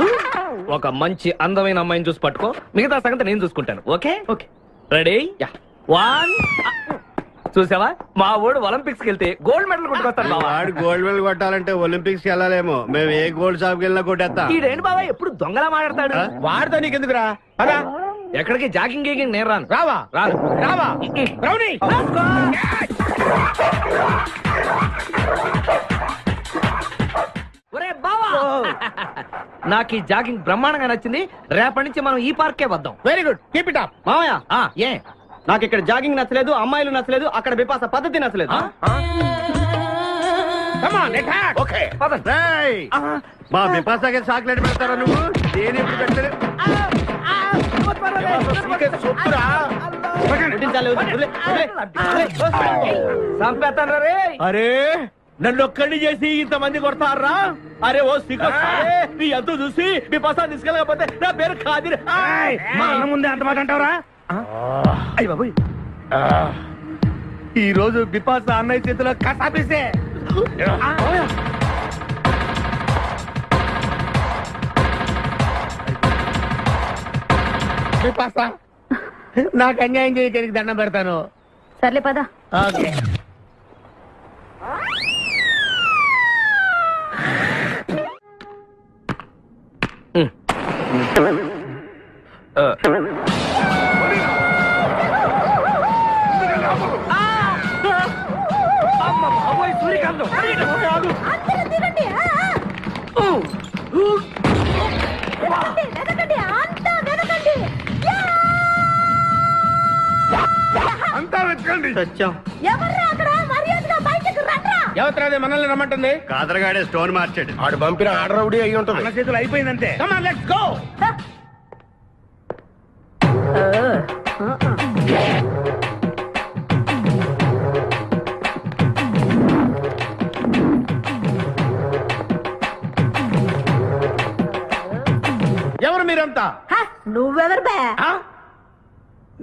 ఒక మంచి అందమైన అమ్మాయిని చూసి పట్టుకో, మిగతా సంగతి నేను చూసుకుంటాను. Okay okay. రెడీ? 1. చూసావా, మా ఊడు ఒలింపిక్స్ వెళ్తే గోల్డ్ మెడల్ కొట్టుకొస్తాడు. వాడు గోల్డ్ మెడల్ కొట్టాలంటే ఒలింపిక్స్ కి వెళ్ళాలేమో. మేము ఏ గోల్డ్ షాప్ కి వెళ్ళినా కొట్టేస్తాం. ఈడేంటి బాబా ఎప్పుడు దొంగలా మాట్లాడతాడు? వాడితో నీకెందుకురా? అదా ఎక్కడికి జాగింగ్ గీగింగ్ నేను రాను. రావా? రాను. రావా? రౌడీ! ఒరే బావా, నాకు ఈ జాగింగ్ బ్రహ్మాండంగా నచ్చింది. రేపటి నుంచి మనం ఈ పార్కే వద్దాం. Very good, keep it up. మామయ్య ఏ నాకు ఇక్కడ జాగింగ్ నచ్చలేదు, అమ్మాయిలు నచ్చలేదు, అక్కడ బిపాస పద్ధతి నచ్చలేదు. Come on, attack. ఓకే. మా బిపాసాకి చాక్లెట్ పెడతారా నువ్వు? నేను ఎప్పుడు పెట్టలేదు. సొత్తురా. చంపేస్తాను రే. అరే నన్ను ఒక్కడిని చేసి ఇంతమంది కొడతారా? అరే ఓ నీ ఎంతో చూసి మీ పసా తీసుకెళ్ళకపోతే నా పేరు కాదు. మా అన్న ముందే అంత మాట అంటావరా? అయ్య బాబోయ్, ఈ రోజు బిపాసా అన్నయ్య చేతిలో కసాపిస్తే. బిపాసా, నాకు అన్యాయం చేయడానికి దండం పెడతాను. సర్లే పద. ఓకే. సూర్యకాంతం అందరూ దిగండి. వెనకండి, అంతా వెనకండి. అంతా వెతకండి. సత్యం. ఎవర్రా అక్కడ? మర్యాదగా బయటకు రండ్రా. ఎవరిది మనల్ని రమ్మంటుంది? కాదరగాడే స్టోన్ మార్చాడు. ఆడు పంపిన ఆర్డర్ రౌడీ అయి ఉంటుంది. మన చేతులు అయిపోయిందంటే. Come on, let's go. ఎవరు మీరంతా? నువ్వెవరు బే?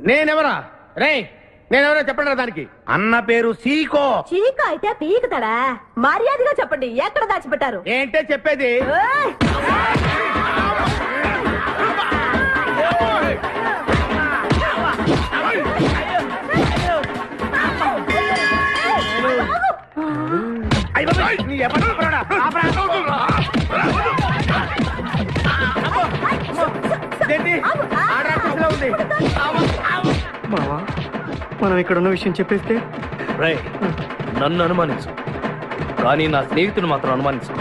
నేనెవరా? రే నేనెవరో చెప్పండి దానికి. అన్న పేరు సీకో. చీక అయితే పీకుతాడా? మర్యాదగా చెప్పండి, ఎక్కడ దాచిపెట్టారు? ఏంటే చెప్పేది? ఏయ్! మావా మనం ఇక్కడ ఉన్న విషయం చెప్పేస్తే? నన్ను అనుమానించు, కానీ నా స్నేహితుడు మాత్రం అనుమానించు.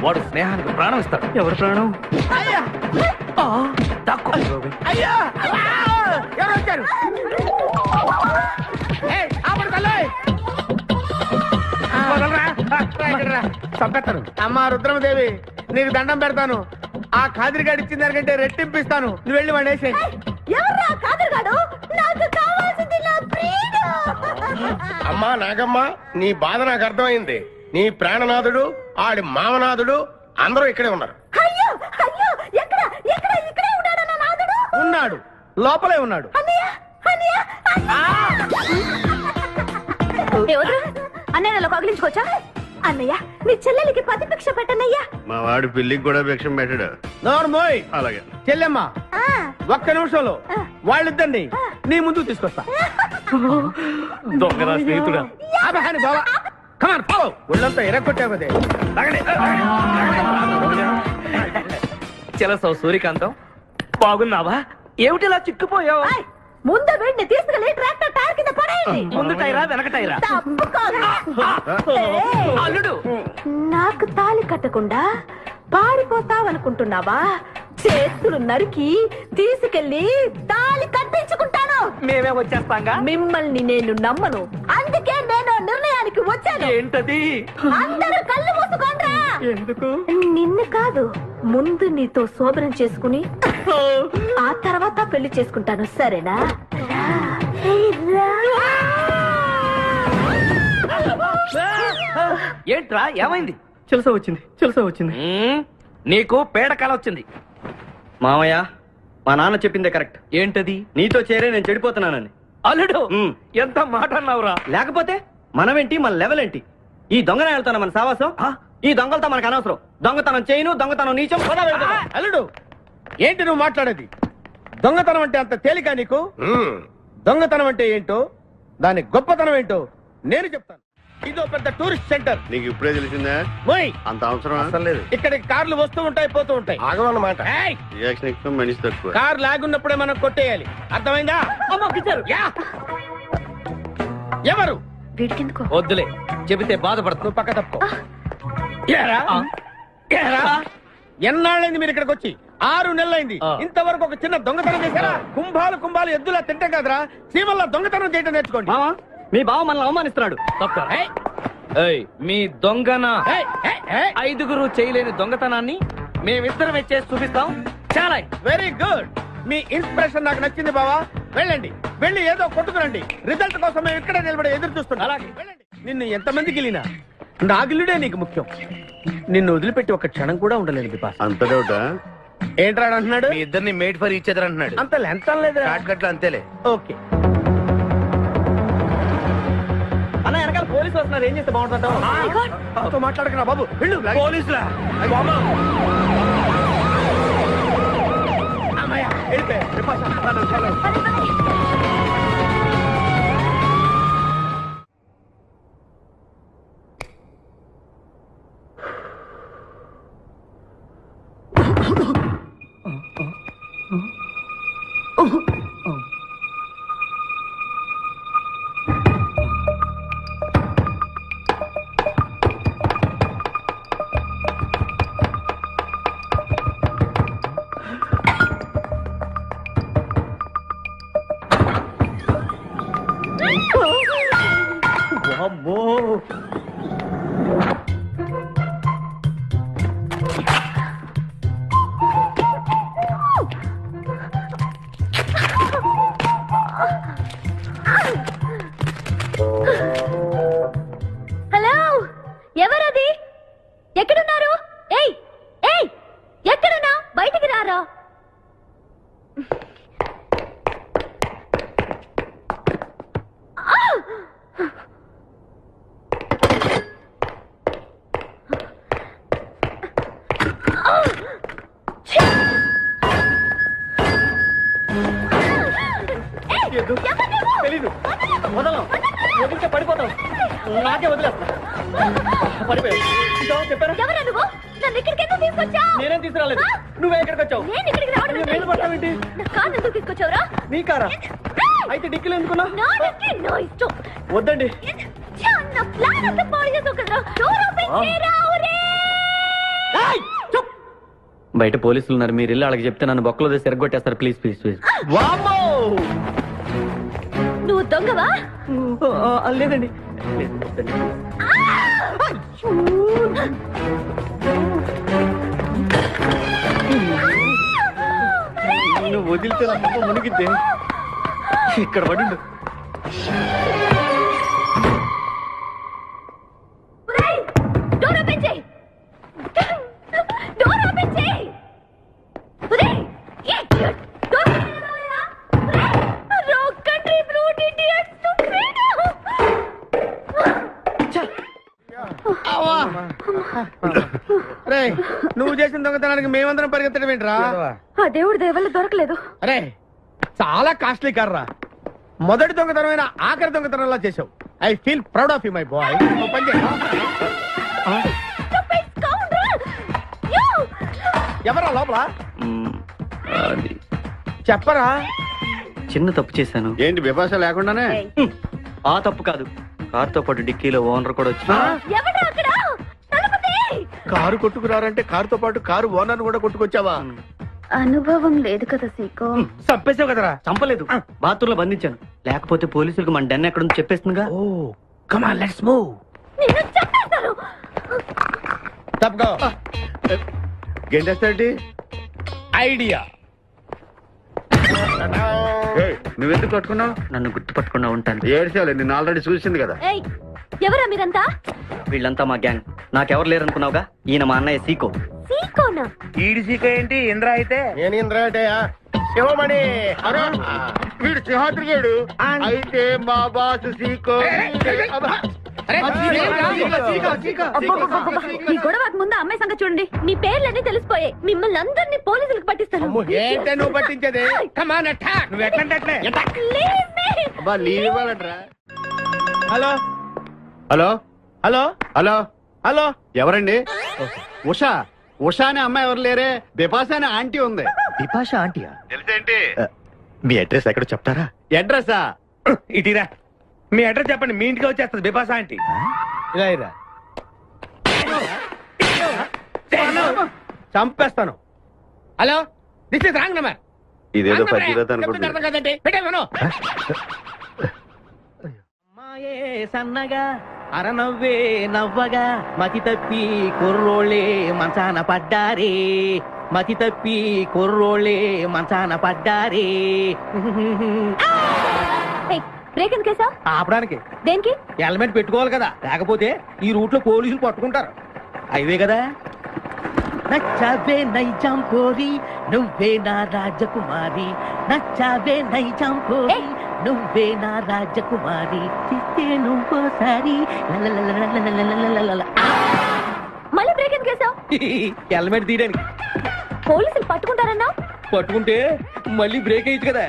వాడు స్నేహానికి ప్రాణం ఇస్తాడు. ఎవరు ప్రాణం? దాక్కు. అయ్యా ఎవరు వచ్చారు? చంపేస్తాను. అమ్మా రుద్రమదేవి, నీకు దండం పెడతాను. ఆ కాదిరిగాడు ఇచ్చిన దానికంటే రెట్టింపిస్తాను. నువ్వు వెళ్ళి వాడు వేసేయ్. ఎవర్రా కాదరగాడు? నాకు కావాల్సింది నా ప్రియుడు. అమ్మా నాగమ్మ, నీ బాధ నాకు అర్థమైంది. నీ ప్రాణనాథుడు, ఆడి మామనాథుడు అందరూ ఇక్కడే ఉన్నారు. అయ్యో అయ్యో, ఎక్కడ ఎక్కడ ఇక్కడే ఉన్నాడు నా నాదుడు. ఉన్నాడు, లోపలే ఉన్నాడు. అన్నయ్య అన్నయ్య అన్నయ్యలో కగిలించుకోవచ్చా? అన్నయ్య, నీ చెల్లెలికి పతి భిక్ష పెట్టనయ్యా. మా వాడు పిల్లికి కూడా భిక్షం పెట్టాడు. నోరు మోయ్. అలాగే చెల్లెమ్మ, ఒక్క నిమిషంలో వాళ్ళిద్దరిని నీ ముందుకు తీసుకొస్తా. దొంగరా స్నేహితుడా. ఆపహాని బావా, కమాన్ ఫాలో. ఒళ్ళంతా ఎరగొట్టావు కదే. చెలసో సూర్యకాంతం, బాగున్నావా? ఏమిటిలా చిక్కుపోయావు? ముందు వీడిని తీసుకెళ్లి ట్రాక్టర్ టైర్ కింద పడేయండి. ముందు టైరా వెనక టైరా? అల్లుడు, నాకు తాళి కట్టకుండా పారిపోతావనుకుంటున్నావా? చేతులు నరికి తీసుకెళ్లి తాళి కట్టించుకుంటాను. మేమే వచ్చేస్తాంగా. మిమ్మల్ని నేను నమ్మను, అందుకే నేను నిర్ణయానికి వచ్చాను. ఏంటది? అందరూ కళ్ళు మూసుకోండ్రా. ఎందుకు? నిన్ను కాదు, ముందు నీతో శోభనం చేసుకుని ఆ తర్వాత పెళ్లి చేసుకుంటాను, సరేనా? ఏంట్రా, ఏమైంది? చిలస వచ్చింది. నీకు పేడ కల వచ్చింది. మామయ్య, మా నాన్న చెప్పిందే కరెక్ట్. ఏంటది? నీతో చేరే నేను చెడిపోతున్నానని. అల్లుడు, ఎంత మాట అన్నావురా? లేకపోతే మనమేంటి, మన లెవెల్ ఏంటి? ఈ దొంగన వెళ్తాను మన సావాసం. ఈ దొంగలతో మనకు అనవసరం. దొంగతనం చేయను, దొంగతనం నీచం. అల్లుడు, ఏంటి నువ్వు మాట్లాడేది? దొంగతనం అంటే అంత తేలిక నీకు? దొంగతనం అంటే ఏంటో, దాని గొప్పతనం ఏంటో నేను చెప్తాను. ఇదో పెద్ద టూరిస్ట్ సెంటర్. నీకు ఇప్పుడే తెలిసిందా? పోయ్, అంత అవసరం లేదు. ఇక్కడికి కార్లు వస్తూ ఉంటాయి, పోతూ ఉంటాయి. ఆగమన్నమాట. ఏయ్! రియాక్షన్ ఎక్కువ, మనిషి తక్కువ. కార్ లాగున్నప్పుడే మనం కొట్టేయాలి, అర్థమైందా? యా! ఎవరు? వీడికెందుకో వద్దులే, చెబితే బాధపడుతూ. నువ్వు పక్క తప్పుకో. ఏరా? ఏరా? ఎన్నాళ్ళైంది మీరు ఇక్కడికి వచ్చి? 6 నెలలైంది. ఇంతవరకు ఒక చిన్న దొంగతనం చేశారా? కుంభాలు ఎద్దులా తింటాం కదరా. చీమల్లా దొంగతనం చేయటం నేర్చుకోండి. మామా, మీ బావ మనల్ని అవమానిస్తున్నాడు. మీ దొంగన ఏయ్, ఏయ్, ఏయ్. 5గురు చేయలేని దొంగతనాన్ని మేమిద్దరం చేసి చూపిస్తాం. చాలా వెరీ గుడ్. మీ ఇన్స్పిరేషన్ నాకు నచ్చింది బావా. వెళ్ళండి, వెళ్ళి ఏదో కొట్టుకురండి. రిజల్ట్ కోసం మేము ఇక్కడే నిలబడి ఎదురు చూస్తున్నాం. అలాగే వెళ్ళండి. నిన్ను ఎంతమంది గిలినా నా గిల్లుడే నీకు ముఖ్యం. నిన్ను వదిలిపెట్టి ఒక క్షణం కూడా ఉండలేదు బిపాస్. అంత డౌటా? ఏంట్రా అంటున్నాడు? మీ ఇద్దరిని మేడ్ ఫర్ ఈచ్ అదర్ అంటున్నాడు. అంత లెంత్ లేదు. షార్ట్ కట్ లో అంతేలే. ఓకే. అన్న, వెనకాల పోలీసు వస్తున్నారు. ఏం చేస్తే బాగుంటుందో మాట్లాడకరా బాబు. వెళ్ళు. పోలీసులా? అమ్మయ్య, వెళ్ళిపోయా. బిపాస్, హలో. హలో, ఎవరది? ఎక్కడున్నారు? ఏయ్ ఏయ్, ఎక్కడున్నా? బయటికి రారా. తెలీదు. వదలం, వదిలితే పడిపోతాం. నాకే వదిలేస్తా. పడిపోయావు. చెప్పారా? ఎవరా నువ్వు? నన్ను ఇక్కడికి ఎందుకు తీసుకొచ్చావు? నేనేం తీసుకురాలేదు. నువ్వే ఎక్కడికి వచ్చావు? నేను ఇక్కడికి రావడం నేను పడతావేంటి? నా కారు ఎందుకు తీసుకొచ్చావురా? నీ కారా? అయితే డిక్కీలు ఎందుకున్నా? నా డిక్కీ నా ఇష్టం. వద్దండి. నా ప్లాన్ అంతా పాడు చేసావు కదరా. డోర్ ఓపెన్ చేయరా. బయట పోలీసులు ఉన్నారు, మీరు వెళ్ళి వాళ్ళకి చెప్తే నన్ను బొక్కలో తీసి ఎరగొట్టేస్తారు. Please please please. నువ్వు దొంగవా? లేదండి. నువ్వు వదిలితే నా పాప మునిగిద్దే. ఇక్కడ పడిండు. డోర్ ఓపెన్ చేయి. డోర్ ఓపెన్ చేయి. Uday idiot. Door wrong country brute idiot. నువ్వు చేసిన దొంగతనానికి మేమందరం పరిగెత్తడం ఏంట్రా? ఆ దేవుడి దయ వల్ల దొరకలేదు. అరే చాలా కాస్ట్లీ కార్రా. మొదటి దొంగతనమైన ఆఖరి దొంగతనంలా చేసావు. I feel proud of you my boy. ఎవరా లోపల? చెప్పరా. చిన్న తప్పు చేశాను. ఏంటి విభాష లేకుండానే? ఆ తప్పు కాదు, కారుతో పాటు డిక్కీలో ఓనర్ కూడా వచ్చి కారు కొట్టుకురారంటే కారుతో పాటు కారు ఓనర్ కూడా కొట్టుకొచ్చావా? అనుభవం లేదు కదా సీకో. చంపేసావు కదరా? చంపలేదు, బాత్రూంలో బంధించాను. లేకపోతే పోలీసులకు మన డెన్ ఎక్కడ చెప్పేస్తుందిగా. Oh come on let's move. నిన్ను చంపేస్తాను. తప్పుకో. గెంటేస్తాంటి ఐడియా. నువ్వెందుకు కట్టుకున్నావు? నన్ను గుర్తుపట్టకుండా ఉంటాను. ఏడ్చాలి, నిన్ను ఆల్రెడీ చూసింది కదా. ఏయ్ ఎవరా మీరంతా? వీళ్ళంతా మా గ్యాంగ్. నాకెవరు లేరనుకున్నావుగా, ఈయన మా అన్నయ్య సీకో. సీకోనా? ఈడి సీకో ఏంటి? ఇంద్ర అయితే నేను ఇంద్ర అంటే శివమణి. వీడు సింహాద్రిగాడు అయితే మా బాసు సీకో. ఈ గొడవకు ముందు అమ్మాయి సంగతి చూడండి. మీ పేర్లన్నీ తెలిసిపోయాయి. మిమ్మల్ని అందరినీ పోలీసులకు పట్టిస్తాను. ఏంటే నువ్వు పట్టించేది? కమాన్ అటాక్. నువ్వు ఎట్లంటే అబ్బా లీవ్ ఇవ్వాలంటరా. Hello hello hello hello hello. ఎవరండి? ఉషా. ఉషా అనే అమ్మాయి ఎవరు లేరే. బిపాషా అనే ఆంటీ ఉంది. బిపాషా ఆంటీయా? తెలుసేంటి? మీ అడ్రస్ ఎక్కడ చెప్తారా? అడ్రసా? ఇటీరా మీ అడ్రస్ చెప్పండి, మీ ఇంటికి వచ్చేస్తుంది బిపాసా ఆంటీ. ఇలా ఇరా. చంపేస్తాను. Hello this is wrong number. ఇదేదో పచ్చిదత అనుకుంటున్నా. కదండి పెట్టేమను. సన్నగా అరనవ్వే నవ్వగా మతి తప్పి కుర్రోళ్ళే మంచాన పడ్డారే. మతి తప్పి కుర్రోళ్ళే మంచాన పడ్డారే. బ్రేక్ ఎందుకేసావు? ఆపడానికి. దేనికి? హెల్మెట్ పెట్టుకోవాలి కదా, లేకపోతే ఈ రూట్ లో పోలీసులు పట్టుకుంటారు. హైవే కదా. నచ్చావే నైజాం కోరి నువ్వే నా రాజకుమారి. నచ్చావే నైజాం కోరి నువ్వే నా రాజకుమారి. చిస్తే నువ్వోసారి. మళ్ళీ బ్రేక్ ఎందుకేసావు? హెల్మెట్ తీయడానికి. పోలీసులు పట్టుకుంటారన్నా? పట్టుకుంటే మళ్ళీ బ్రేక్ అయ్యింది కదా.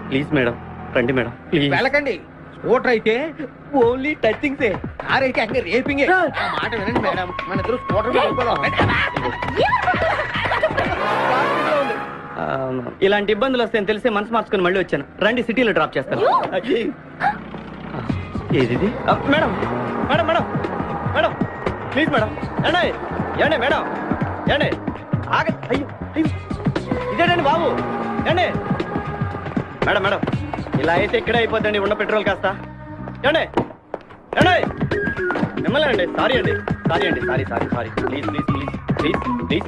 ప్లీజ్ మేడం, రండి మేడం ప్లీజ్. వెళ్ళకండి. స్కూటర్ అయితే ఓన్లీ టచింగ్సే, కార్ అయితే అక్కడ రేపింగే. మాట వినండి మేడం, మన ఇద్దరు స్కూటర్ మీద వెళ్ళిపోదాం. ఇలాంటి ఇబ్బందులు వస్తాయని తెలిసే మనసు మార్చుకుని మళ్ళీ వచ్చాను. రండి సిటీలో డ్రాప్ చేస్తాను. ఏది madam? Madam madam madam please madam. ఏండి ఏండి మేడం ఏండి ఆగ. అయ్యో అయ్యో ఇదేండి బాబు. ఏండి మేడం మేడం ఇలా అయితే ఇక్కడే అయిపోద్దండి ఉన్న పెట్రోల్ కాస్త. ఏండి ఏండి మిమ్మల్ని అండి. సారీ అండి, సారీ అండి, sorry sorry sorry. Please please please please please.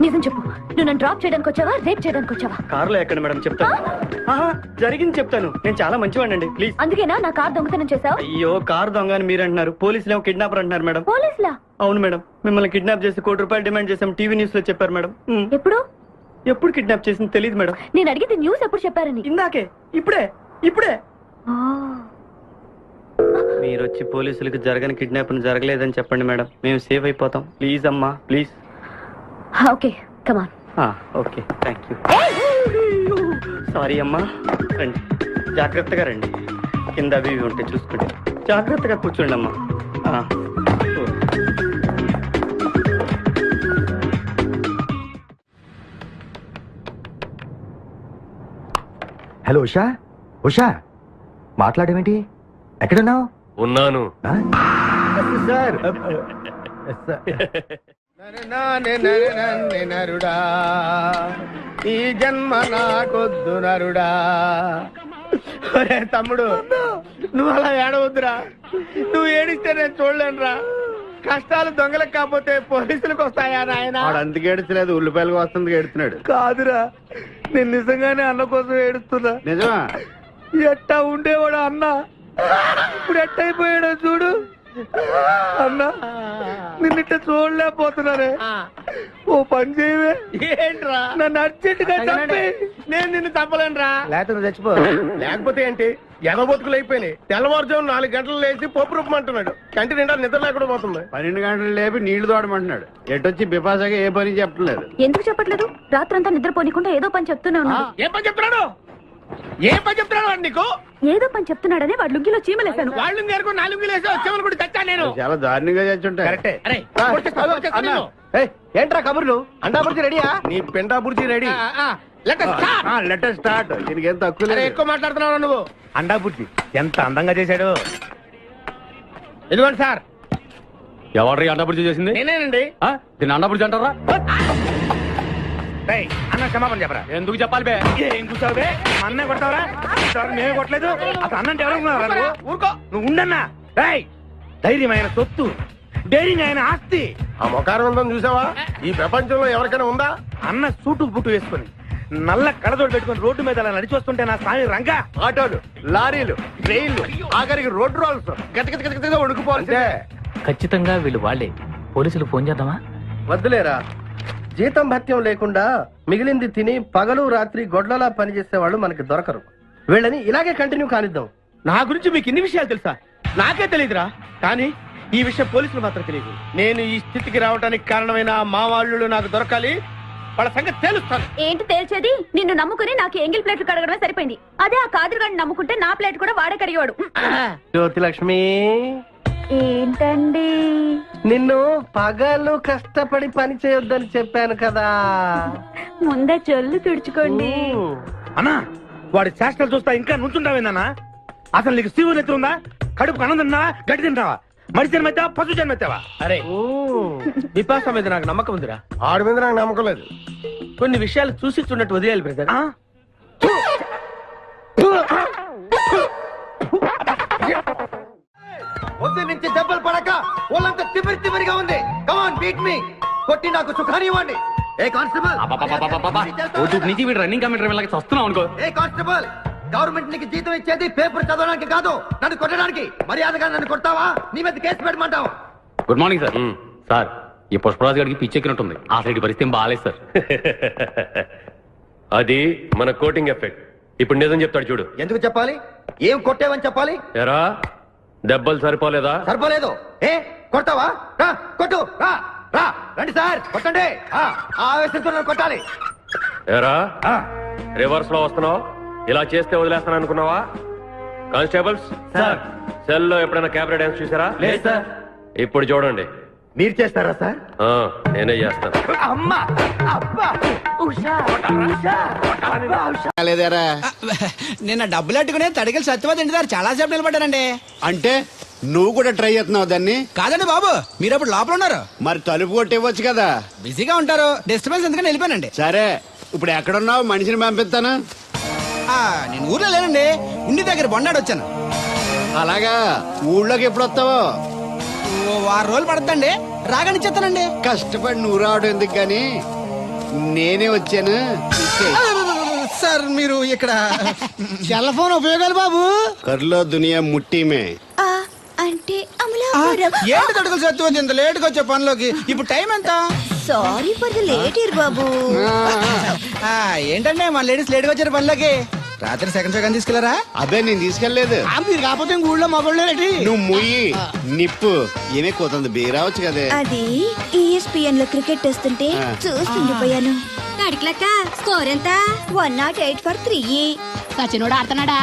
నిజం చెప్పు, నువ్వు నన్ను డ్రాప్ చేయడానికి వచ్చావా, రేప్ చేయడానికి వచ్చావా? కారులో ఎక్కడ మేడం చెప్తాను. జరిగింది చెప్తాను. నేను చాలా మంచివాడినండి ప్లీజ్. అందుకేనా నా కార్ దొంగతనం చేసావు? అయ్యో కారు దొంగ అని మీరు అంటున్నారు, పోలీసులు ఏమో కిడ్నాపర్ అంటున్నారు మేడం. పోలీసులా? అవును మేడం, మిమ్మల్ని కిడ్నాప్ చేసి ₹1 డిమాండ్ చేసాం టీవీ న్యూస్ లో చెప్పారు మేడం. ఎప్పుడు? ఎప్పుడు కిడ్నాప్ చేసింది తెలియదు మేడం. నేను అడిగితే న్యూస్ ఎప్పుడు చెప్పారని. ఇందాకే. ఇప్పుడే ఇప్పుడే. మీరు వచ్చి పోలీసులకు జరగని కిడ్నాప్ జరగలేదని చెప్పండి మేడం, మేము సేవ్ అయిపోతాం. ప్లీజ్ అమ్మా please. Okay come on. Okay thank you. Sorry అమ్మా. రండి జాగ్రత్తగా రండి. కింద అవి ఇవి ఉంటే చూసుకోండి. జాగ్రత్తగా కూర్చోండి అమ్మా. హలో ఉషా, ఉషా మాట్లాడేమిటి? ఎక్కడున్నావు? ఉన్నాను. సార్ నరుడా, ఈ జన్మ నాకొద్దు నరుడా. ఒరే తమ్ముడు, నువ్వు అలా ఏడవద్దురా. నువ్వు ఏడిస్తే నేను చూడలేనురా. కష్టాలు దొంగలకు కాకపోతే పోలీసులకు వస్తాయా నాయన? అందుకే ఏడ్చలేదు, ఉల్లిపాయలకు వస్తుంది ఏడుతున్నాడు. కాదురా, నేను నిజంగానే అన్న కోసం ఏడుస్తున్నా. నిజమా? ఎట్టా ఉండేవాడు అన్న, ఇప్పుడు ఎట్టయిపోయాడో చూడు. అన్నా, నిన్నిట్ట చూడలేకపోతున్నానే. ఓ పని చేయవే. ఏంట్రా? నన్ను అర్జెంటుగా చంపి. నేను నిన్ను చంపలేనురా. లేకపోతే చచ్చిపో. లేకపోతే ఏంటి? ఎగబొతుకులు అయిపోయినాయి. తెల్లవారుజాము 4 గంటలు లేచి పప్పు రూపమంటున్నాడు. కంటి నిండా నిద్ర లేకుండా పోతుంది. 12 గంటలు లేపి నీళ్లు తోడమంటున్నాడు. ఎటొచ్చి బిపాసగా ఏ పని చెప్పట్లేదు. ఎందుకు చెప్పట్లేదు? రాత్రంతా నిద్రపోనికుండా ఏదో పని చెప్తూనే ఉన్నాడు. ఏం పని చెప్తున్నాడు? ఏం పని చెప్తున్నాడు వాడు నీకు? ఏదో పని చెప్తున్నాడని వాడు లుంగిలో చీమలేశాను. వాళ్ళు నేర్కు 4 లేసి వచ్చేవాళ్ళు కూడా చచ్చా నేను. చాలా దారుణంగా చచ్చుంటాయి. కరెక్టే. ఏంట్రా కబుర్లు? అండా బుర్జీ రెడీయా? నీ పెండా బుర్జీ రెడీ. Letter start. దీనికి ఏం తక్కువ లేదు. ఎక్కువ మాట్లాడుతున్నావు నువ్వు. అండా బుర్జీ ఎంత అందంగా చేశాడు. ఇదిగోండి సార్. ఎవరు అండబుర్జీ చేసింది? నేనేనండి. దీన్ని అండబుర్జీ అంటారా? అన్న క్షమాపణ చెప్పరా. ఎందుకు చెప్పాలి బే? ఏం కూర్చోవు బే? అన్నే కొడతావరా? నేనే కొట్టలేదు. అసలు అన్నంటే ఎవరనుకున్నారా నువ్వు? ఊరుకో. నువ్వు ఉండన్నా. ధైర్యమైన సొత్తు, డైరింగ్ అయిన ఆస్తి. ఆ మొకారం ఉందని చూసావా? ఈ ప్రపంచంలో ఎవరికైనా ఉందా? అన్న సూటు బుట్టు వేసుకుని నల్ల కడదోడు పెట్టుకుని రోడ్డు మీద అలా నడిచి వస్తుంటే నా స్వామి రంగా. ఆటోలు, లారీలు, ట్రైన్లు, ఆఖరికి రోడ్ రోల్స్ గతగతగతగా ఉడుకుపోతే. ఖచ్చితంగా వీళ్ళు వాళ్ళే. పోలీసులు ఫోన్ చేద్దామా? వద్దులేరా, జీతం భత్యం లేకుండా మిగిలింది తిని పగలు రాత్రి గొడ్లలా పనిచేసే వాళ్ళు మనకి దొరకరు. వీళ్ళని ఇలాగే కంటిన్యూ కానిద్దాం. నా గురించి మీకు ఇన్ని విషయాలు తెలుసా? నాకే తెలియదురా. కానీ ఈ విషయం పోలీసులు మాత్రం తెలియదు. నేను ఈ స్థితికి రావడానికి కారణమైన మా వాళ్ళు నాకు దొరకాలి. వాళ్ళ సంగతి తేలుస్తాను. ఏంటి తేల్చేది? నిన్ను నమ్ముకుని నాకు ఎంగిల్ ప్లేట్లు కడగడమే సరిపోయింది. అదే ఆ కాదురుగాడిని నమ్ముకుంటే నా ప్లేట్ కూడా వాడే కడిగేవాడు. జ్యోతి లక్ష్మి, ఏంటండి? నిన్ను పగలు కష్టపడి పని చేయొద్దని చెప్పాను కదా. ముందే చల్లు తుడుచుకోండి. అన్నా, వాడి చేష్టలు చూస్తా ఇంకా నుంచుంటావేందన్నా? అసలు నీకు శివుని ఎత్తు ఉందా? కడుపు అన్నం తిన్నావా? గడ్డి తింటావా? మడి జన్మెత్తావా? పశు జన్మెత్తావా? అరే, విపాస మీద నాకు నమ్మకం ఉందిరా. ఆడి మీద నాకు నమ్మకం లేదు. కొన్ని విషయాలు చూసి చూడట్టు వదిలేయాలి బ్రదర్. పొద్దు నుంచి దెబ్బలు పడక వాళ్ళంతా తిమిరిగా ఉంది. కమాన్ బీట్ మీ. కొట్టి నాకు సుఖాన్ని ఇవ్వండి. ఏ కానిస్టేబుల్, నుంచి వీడు రన్నింగ్ కమిటీ వస్తున్నావు అనుకో. ఏ కానిస్టేబుల్, గవర్నమెంట్ నీకు జీతం ఇచ్చేది పేపర్ చదవడానికి కాదు, నన్ను కొట్టడానికి. మర్యాదగా నన్ను కొడతావా? నీ మీద కేసు పెట్టమంటావు. Good morning sir. సార్, ఈ పుష్పరాజు గారికి పిచ్చెక్కినట్టుంది. ఆ సైడ్ పరిస్థితి బాగాలేదు సార్. అది మన కోటింగ్ ఎఫెక్ట్. ఇప్పుడు నిజం చెప్తాడు చూడు. ఎందుకు చెప్పాలి? ఏం కొట్టేవని చెప్పాలి? ఎరా, దెబ్బలు సరిపోలేదా? సరిపోలేదు. ఏ కొడతావా? రా కొట్టు. రా రా రండి సార్, కొట్టండి. ఆవేశంతో నన్ను కొట్టాలి. ఎరా, రివర్స్ లో వస్తున్నావు. ఇలా చేస్తే వదిలేస్తాను అనుకున్నావా? కానిస్టేబుల్స్, సెల్ లో ఎప్పుడైనా కెమెరా డాన్స్ చూసారా? లేదు సార్. ఇప్పుడు చూడండి. మీరు చేస్తారా సార్? నేనే చేస్తాను. అమ్మా, అబ్బా, నిన్న డబ్బులు అట్టుకునే తడికలు సత్యవతి ఇంటి దగ్గర చాలా సేపు నిలబడ్డానండి. అంటే నువ్వు కూడా ట్రై చేస్తున్నావు దాన్ని? కాదండి బాబు, మీరు అప్పుడు లోపల ఉన్నారు. మరి తలుపు కొట్టి ఇవ్వచ్చు కదా. బిజీగా ఉంటారు, డిస్టర్బెన్స్ ఎందుకని వెళ్ళిపోయానండి. సరే, ఇప్పుడు ఎక్కడున్నావు? మనిషిని పంపిస్తాను. నేను ఊర్లో లేనండి, ఉండి దగ్గర బొండాడు వచ్చాను. అలాగా, ఊళ్ళోకి ఎప్పుడు వస్తావో? 6 రోజులు పడుతుందండి, రాగానే చెప్తానండి. కష్టపడి నువ్వు రావడం ఎందుకు కానీ నేనే వచ్చాను. సార్, మీరు ఇక్కడ సెల్ ఫోన్ ఉపయోగాలు బాబు. కర్లో దునియా ముట్టిమే అంటే ఏంటి తడుకలు సత్యవతి ఇంత లేట్ గా వచ్చే పనిలోకి? ఇప్పుడు టైం ఎంత? Sorry for the late year బాబు. ఏంటంటే మన లేడీస్ లేట్ గా వచ్చారు పనిలోకి. రాత్రి సెకండ్ సెకండ్ తీసుకెళ్లారా? అదే నేను తీసుకెళ్లేదు. మీరు కాకపోతే ఊళ్ళో మగోళ్ళేటి. నువ్వు ముయ్యి నిప్పు ఏమే కోతుంది బీరావచ్చు కదే. అది ESPN లో క్రికెట్ వస్తుంటే చూస్తుండిపోయాను. స్కోర్ ఎంత? 108 for 3. సచినోడు ఆడుతున్నాడా?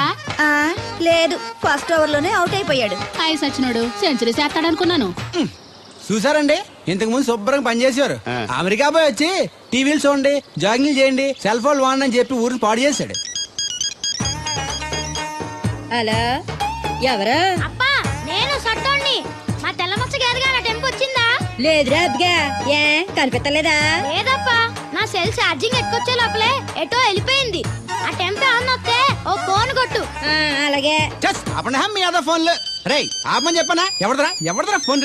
లేదు, ఫస్ట్ ఓవర్ లోనే అవుట్ అయిపోయాడు. సచినోడు సెంచరీ చేస్తాడనుకున్నాను. చూసారండి, ఇంతకు ముందు శుభ్రంగా పనిచేసేవారు. అమెరికా పోయి వచ్చి టీవీలు చూడండి, జాగింగ్ చేయండి, సెల్ ఫోన్ వాడండి అని చెప్పి ఊరిని పాడు చేశాడు. అలా ఎవరా? అబ్బా నేను సట్టోణ్ణి. మా తెల్లమచ్చ గారిగా నా టెంపు వచ్చిందా? లేదురా అబ్బగా. ఏ కనిపెట్టలేదా? లేదప్పా, నా సెల్ ఛార్జింగ్ ఎక్కొచ్చే లోపలే ఎటో వెళ్ళిపోయింది. ఆ టెంపు ఏమన్నా వస్తే ఓ ఫోన్ కొట్టు. అలాగే. అప్పుడు మీ అదా ఫోన్లు రేయ్ ఆపమని చెప్పనా? ఎవరిదరా ఫోన్?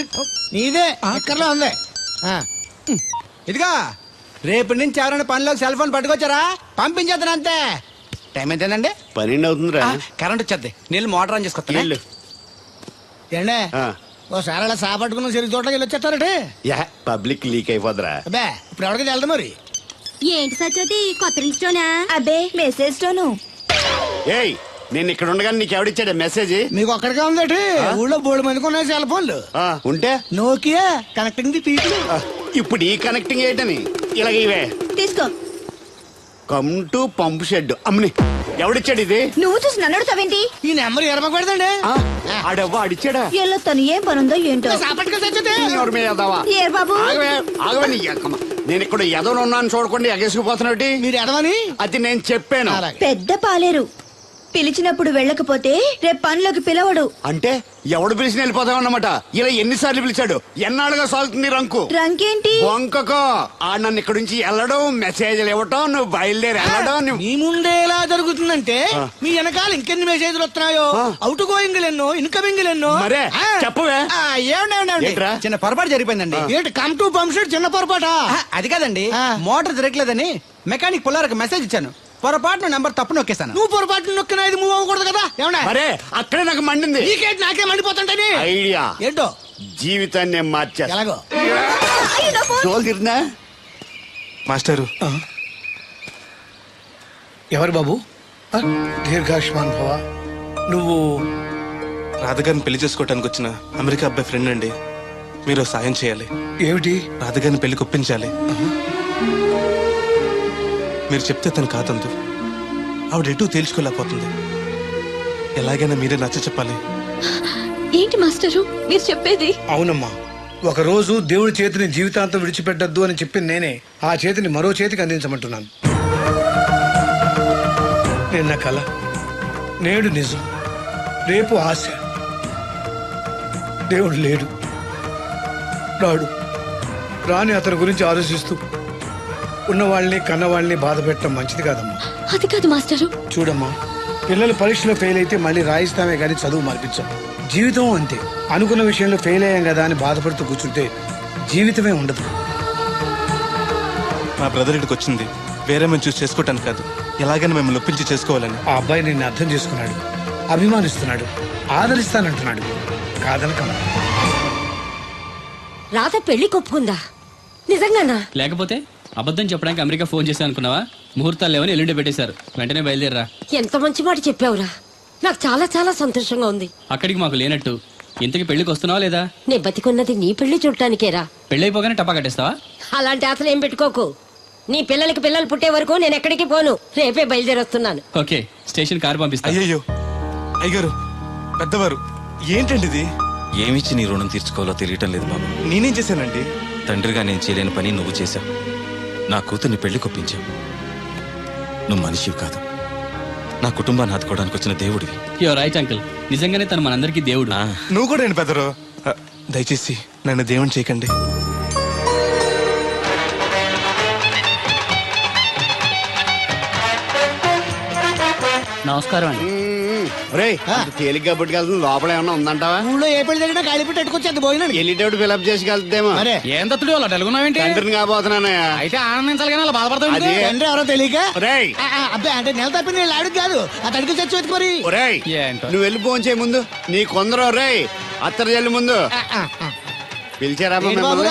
నీదే ఎక్కర్లో ఉంది. ఇదిగా రేపటి నుంచి ఎవరైనా పనిలోకి సెల్ ఫోన్ పట్టుకొచ్చారా పంపించేద్దాను అంతే. టైం ఎంతేనండి? 12 అవుతుందిరా. కరెంట్ వచ్చేద్ది. నీళ్ళు మోటార్ ఆన్ చేసుకొస్తా. ఏండే ఓసారి అలా సాపట్టుకున్న సరి చోట్లకి వెళ్ళి వచ్చేస్తారటే. Public leak అయిపోద్రా. అబ్బే ఇప్పుడు ఎవరికి వెళ్దాం మరి? ఏంటి సత్యవతి, కొత్త రింగ్స్టోనా? అబ్బే మెసేజ్ తోను. ఏయ్ నేను ఇక్కడ ఉండగానే నీకు ఎవడిచ్చాడే మెసేజ్? మీకు ఒక్కడిగా ఉందటి? ఊళ్ళో 3 మందికి ఉన్నాయి సెల్ ఫోన్లు. ఉంటే నోకియా కనెక్టింగ్ ది పీపుల్. ఇప్పుడు ఈ కనెక్టింగ్ ఏంటని ఇలాగ ఇవే తీసుకో. Come to pump shed. అమ్మని ఎవడిచ్చాడు ఇది? నువ్వు చూసి నన్ను అడుగుతావేంటి? ఈ నెంబర్ ఎరమకూడదండి. ఆడవ్వ అడిచాడా? ఎల్లో తను ఏం పనుందో ఏంటో. ఏ బాబు ఆగవే నీ ఎక్కమ్మ. నేను ఇక్కడ ఎదవను ఉన్నాను చూడకుండా ఎగేసుకుపోతున్నట్టు. మీరు ఎదవని అది నేను చెప్పాను. పెద్ద పాలేరు పిలిచినప్పుడు వెళ్ళకపోతే రేపు పనిలోకి పిలవడు. అంటే ఎవడు పిలిచి వెళ్ళిపోతావు అన్నమాట. ఇలా ఎన్నిసార్లు పిలిచాడు? ఎన్నాళ్ళుగా సాగుతుంది రంకు. రంకేంటి? వంకకో ఆ నన్ను ఇక్కడ నుంచి వెళ్ళడం, మెసేజ్లు ఇవ్వటం, నువ్వు బయలుదేరి వెళ్ళడం. మీ ముందే ఎలా జరుగుతుందంటే మీ వెనకాల ఇంకెన్ని మెసేజ్లు వస్తున్నాయో. అవుట్ గోయింగ్ ఎన్నో, ఇన్కమింగ్ ఎన్నో. మరే చెప్పవే. చిన్న పొరపాటు జరిగిపోయిందండి. ఏంటి కమ్ టు పంప్ షెడ్ చిన్న పొరపాట? అది కాదండి, మోటార్ తిరగలేదని మెకానిక్ పుల్లారకు మెసేజ్ ఇచ్చాను. పొరపాటున నెంబర్ తప్పు నొక్కేసాను. నువ్వు పొరపాటు నొక్కినా ఇది మూవ్ అవ్వకూడదు కదా? ఏమన్నా మరే అక్కడే నాకు మండింది. నీకేంటి నాకే మండిపోతుంటని ఐడియా ఏంటో జీవితాన్ని మార్చా. ఎలాగో తిరిగినా మాస్టరు. ఎవరు బాబు? దీర్ఘాయుష్మాన్ భవ. నువ్వు రాధగారిని పెళ్లి చేసుకోవటానికి వచ్చిన అమెరికా అబ్బాయి ఫ్రెండ్ అండి. మీరు సాయం చేయాలి. ఏమిటి? రాధగారిని పెళ్లికి ఒప్పించాలి. మీరు చెప్తే తను కాదందు. ఆవిడ ఎటూ తేల్చుకోలేకపోతుంది. ఎలాగైనా మీరే నచ్చ చెప్పాలి. ఏంటి మాస్టరు మీరు చెప్పేది? అవునమ్మా, ఒకరోజు దేవుడి చేతిని జీవితాంతం విడిచిపెట్టద్దు అని చెప్పింది నేనే. ఆ చేతిని మరో చేతికి అందించమంటున్నాను. నిన్న కల, నేడు నిజం, రేపు ఆశ. దేవుడు లేడు, రాడు. రాని అతని గురించి ఆలోచిస్తూ ఉన్నవాళ్ళని కన్నవాళ్ళని బాధ పెట్టడం మంచిది కాదమ్మా. అది కాదు మాస్టరు. చూడమ్మా, పిల్లలు పరీక్షలో ఫెయిల్ అయితే మళ్ళీ రాయిస్తామే కానీ చదువు మార్పించాం. జీవితం అంతే. అనుకున్న విషయంలో ఫెయిల్ అయ్యాం కదా అని బాధపడుతూ కూర్చుంటే జీవితమే ఉండదు. మా బ్రదర్ ఇక్కడికి వచ్చింది వేరే మేము చూసి చేసుకోవటానికి కాదు, ఎలాగైనా మిమ్మల్ని ఒప్పించి చేసుకోవాలని. ఆ అబ్బాయి నిన్ను అర్థం చేసుకున్నాడు, అభిమానిస్తున్నాడు, ఆదరిస్తానంటున్నాడు. కాదనకమ్మా. రాధ పెళ్లి కొప్పుకుందా? నిజంగానా? లేకపోతే అబద్ధం చెప్పడానికి అమెరికా ఫోన్ చేశాను అనుకున్నావా? ముహూర్తాలు లేవని ఎల్లుండి పెట్టేశారు. వెంటనే బయలుదేరరా. ఎంత మంచి మాట చెప్పావురా. నాకు చాలా చాలా సంతోషంగా ఉంది. అక్కడికి మాకు లేనట్టు ఇంతకి పెళ్లికి వస్తున్నావా లేదా? నే బతికున్నది నీ పెళ్లి చూడటానికేరా. పెళ్ళైపోగానే టపా కట్టేస్తావా? అలాంటి ఆశలు ఏం పెట్టుకోకు. నీ పిల్లలకి పిల్లలు పుట్టే వరకు నేను ఎక్కడికి పోను. రేపే బయలుదేరొస్తున్నాను. ఓకే, స్టేషన్ కారు పంపిస్తా. అయ్యో అయ్యగారు, పెద్దవారు, ఏంటండి ఇది? ఏమిచ్చి నీ రుణం తీర్చుకోవాలో తెలియటం లేదు బాబు. నేనేం చేశానండి? తండ్రిగా నేను చేయలేని పని నువ్వు చేశావు. నా కూతుర్ని పెళ్లి కొప్పించావు. నువ్వు మనిషివి కాదు, నా కుటుంబాన్ని ఆదుకోవడానికి వచ్చిన దేవుడివి. Your right uncle. నిజంగానే తను మనందరికీ దేవుడు. నువ్వు కూడా ఏంటి పెద్దరు? దయచేసి నన్ను దేవుని చేయకండి. నమస్కారం అండి. తేలిగ్గా పుట్టుకెళ్తుంది. లోపల ఏమన్నా ఉందంటావా? ఊళ్ళో ఏ పెళ్లి జరిగినా కాళీ పెట్టి ఎట్టుకొచ్చేది పోయినాడు. వెళ్ళేటప్పుడు ఫిలప్ చేసి వెళ్తేమో. ఏం తత్తుడు అలా తెలుగున్నావేంటి? తండ్రిని కాబోతున్నాను. అయితే ఆనందించాలి కానీ అలా బాధపడతావు. తండ్రి ఎవరో తెలియక అబ్బాయి అంటే నెల తప్పింది నేను ఆడికి కాదు. ఆ తడికి చచ్చి వెతుకోరి. నువ్వు వెళ్ళి ఫోన్ చేయ ముందు. నీ కొందరు రేయ్ అత్తరు చెల్లి ముందు పిలిచారా?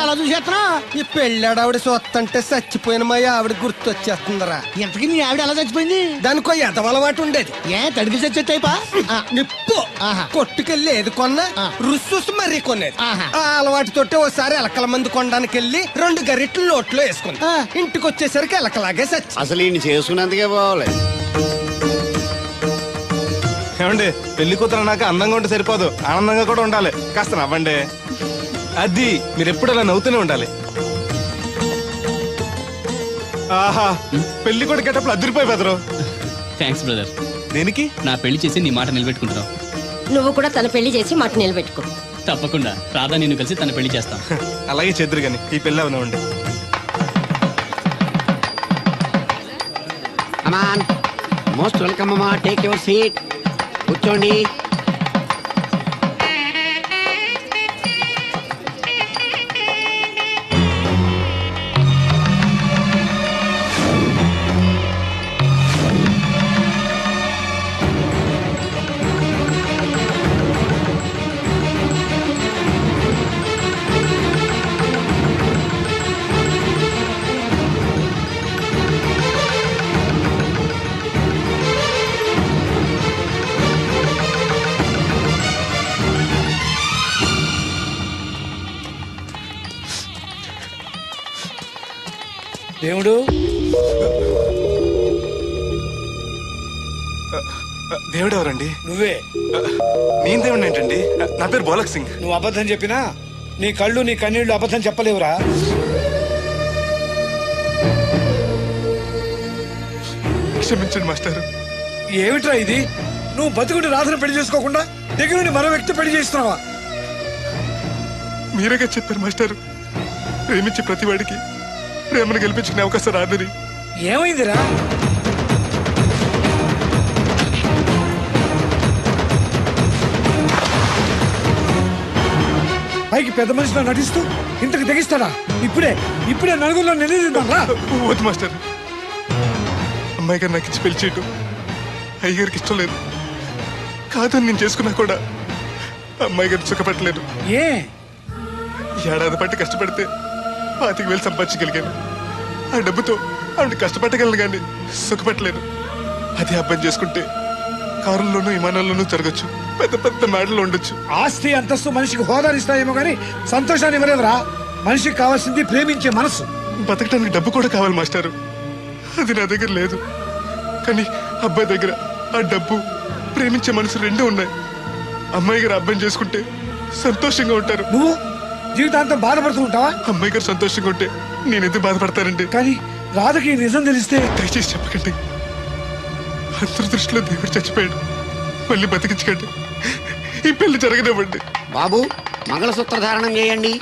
అలా చూసేస్తున్నా. ఈ పెళ్ళాడు ఆవిడ సొత్తంటే చచ్చిపోయిన మా ఆవిడ గుర్తు వచ్చేస్తుందరా. ఎంతకీ నీ ఆవిడ ఎలా చచ్చిపోయింది? దానికో ఎంత అలవాటు ఉండేది. ఏ తడికి చచ్చేటైపా నిప్పు కొట్టుకెళ్ళి ఏది కొన్నా రుస్సు మరీ కొనేది. ఆ అలవాటు తోటి ఓసారి ఎలకల మంది కొనడానికి వెళ్ళి 2 గరిట్లు నోట్లో వేసుకుంది. ఇంటికి వచ్చేసరికి ఎలకలాగే చచ్చి. అసలు ఈయన చేసుకున్నందుకే పోవాలి. ఏమండి, పెళ్లి కూతురు నాకు అందంగా ఉంటే సరిపోదు, ఆనందంగా కూడా ఉండాలి. కాస్త నవ్వండి. అది మీరు ఎప్పుడు అలా నవ్వుతూనే ఉండాలి. ఆహా, పెళ్లి కూడా గెటప్పుడు అదిరిపోయి బెదరు. Thanks brother. దేనికి? నా పెళ్లి చేసి నీ మాట నిలబెట్టుకుంటున్నావు. నువ్వు కూడా తన పెళ్లి చేసి మాట నిలబెట్టుకో. తప్పకుండా రాధా నిన్ను కలిసి తన పెళ్లి చేస్తాం. అలాగే చెద్దరు గాని ఈ పెళ్ళి అవనివ్వండి. కమాన్, మోస్ట్ వెల్కమ్ అమ్మా, టేక్ యువర్ సీట్, కూర్చోండి. దేవుడు, దేవుడు ఎవరండి? నువ్వే. నేను దేవుడు ఏంటండి? నా పేరు బోలక్ సింగ్. నువ్వు అబద్ధం చెప్పినా నీ కళ్ళు నీ కన్నీళ్లు అబద్ధం చెప్పలేవురా. క్షమించండి మాస్టర్. ఏమిట్రా ఇది? నువ్వు బతుకుంటే రాధను పెళ్లి చేసుకోకుండా దగ్గర నుండి మరో వ్యక్తి పెళ్లి చేస్తున్నావా? మీరేగా చెప్పారు మాస్టర్, ప్రేమించే ప్రతివాడికి ప్రేమను గెలిపించుకునే అవకాశం రాదని. ఏమైందిరా? పైకి పెద్ద మనిషిలో నటిస్తూ ఇంతకు తెగిస్తాడా? ఇప్పుడే నలుగురిలో నిలదీద్దాంరా. వద్దు మాస్టర్, అమ్మాయి గారు నాకు ఇచ్చి పెళ్లి చేయటం అయ్యగారికి ఇష్టం లేదు. కాదని నేను చేసుకున్నా కూడా అమ్మాయి గారిని సుఖపెట్టలేదు. ఏడాది పట్టి కష్టపడితే 25,000 సంపాదించగలిగాను. ఆ డబ్బుతో ఆవిడ కష్టపట్టగలను కానీ సుఖపెట్టలేను. అదే అబ్బాయి చేసుకుంటే కారుల్లోనూ విమానాల్లోనూ జరగచ్చు, పెద్ద పెద్ద మేడల్లో ఉండొచ్చు. ఆస్తి అంతస్తు మనిషికి హోదానిస్తాయేమో కానీ సంతోషాన్ని ఇవ్వలేదురా. మనిషికి కావాల్సింది ప్రేమించే మనసు. బతకడానికి డబ్బు కూడా కావాలి మాస్టారు, అది నా దగ్గర లేదు. కానీ అబ్బాయి దగ్గర ఆ డబ్బు, ప్రేమించే మనసు రెండూ ఉన్నాయి. అమ్మాయి గారు అబ్బాయిని చేసుకుంటే సంతోషంగా ఉంటారు. నువ్వు జీవితాంతం బాధపడుతూ ఉంటావా? అమ్మాయి గారు సంతోషంగా ఉంటే నేనెందుకు బాధపడతానండి? కానీ రాధకి నిజం తెలిస్తే. దయచేసి చెప్పకండి. అందరి దృష్టిలో దేవుడు చచ్చిపోయాడు, మళ్ళీ బతికించకండి. ఈ పెళ్లి జరగనివ్వండి. బాబు, మంగళసూత్ర ధారణం చేయండి.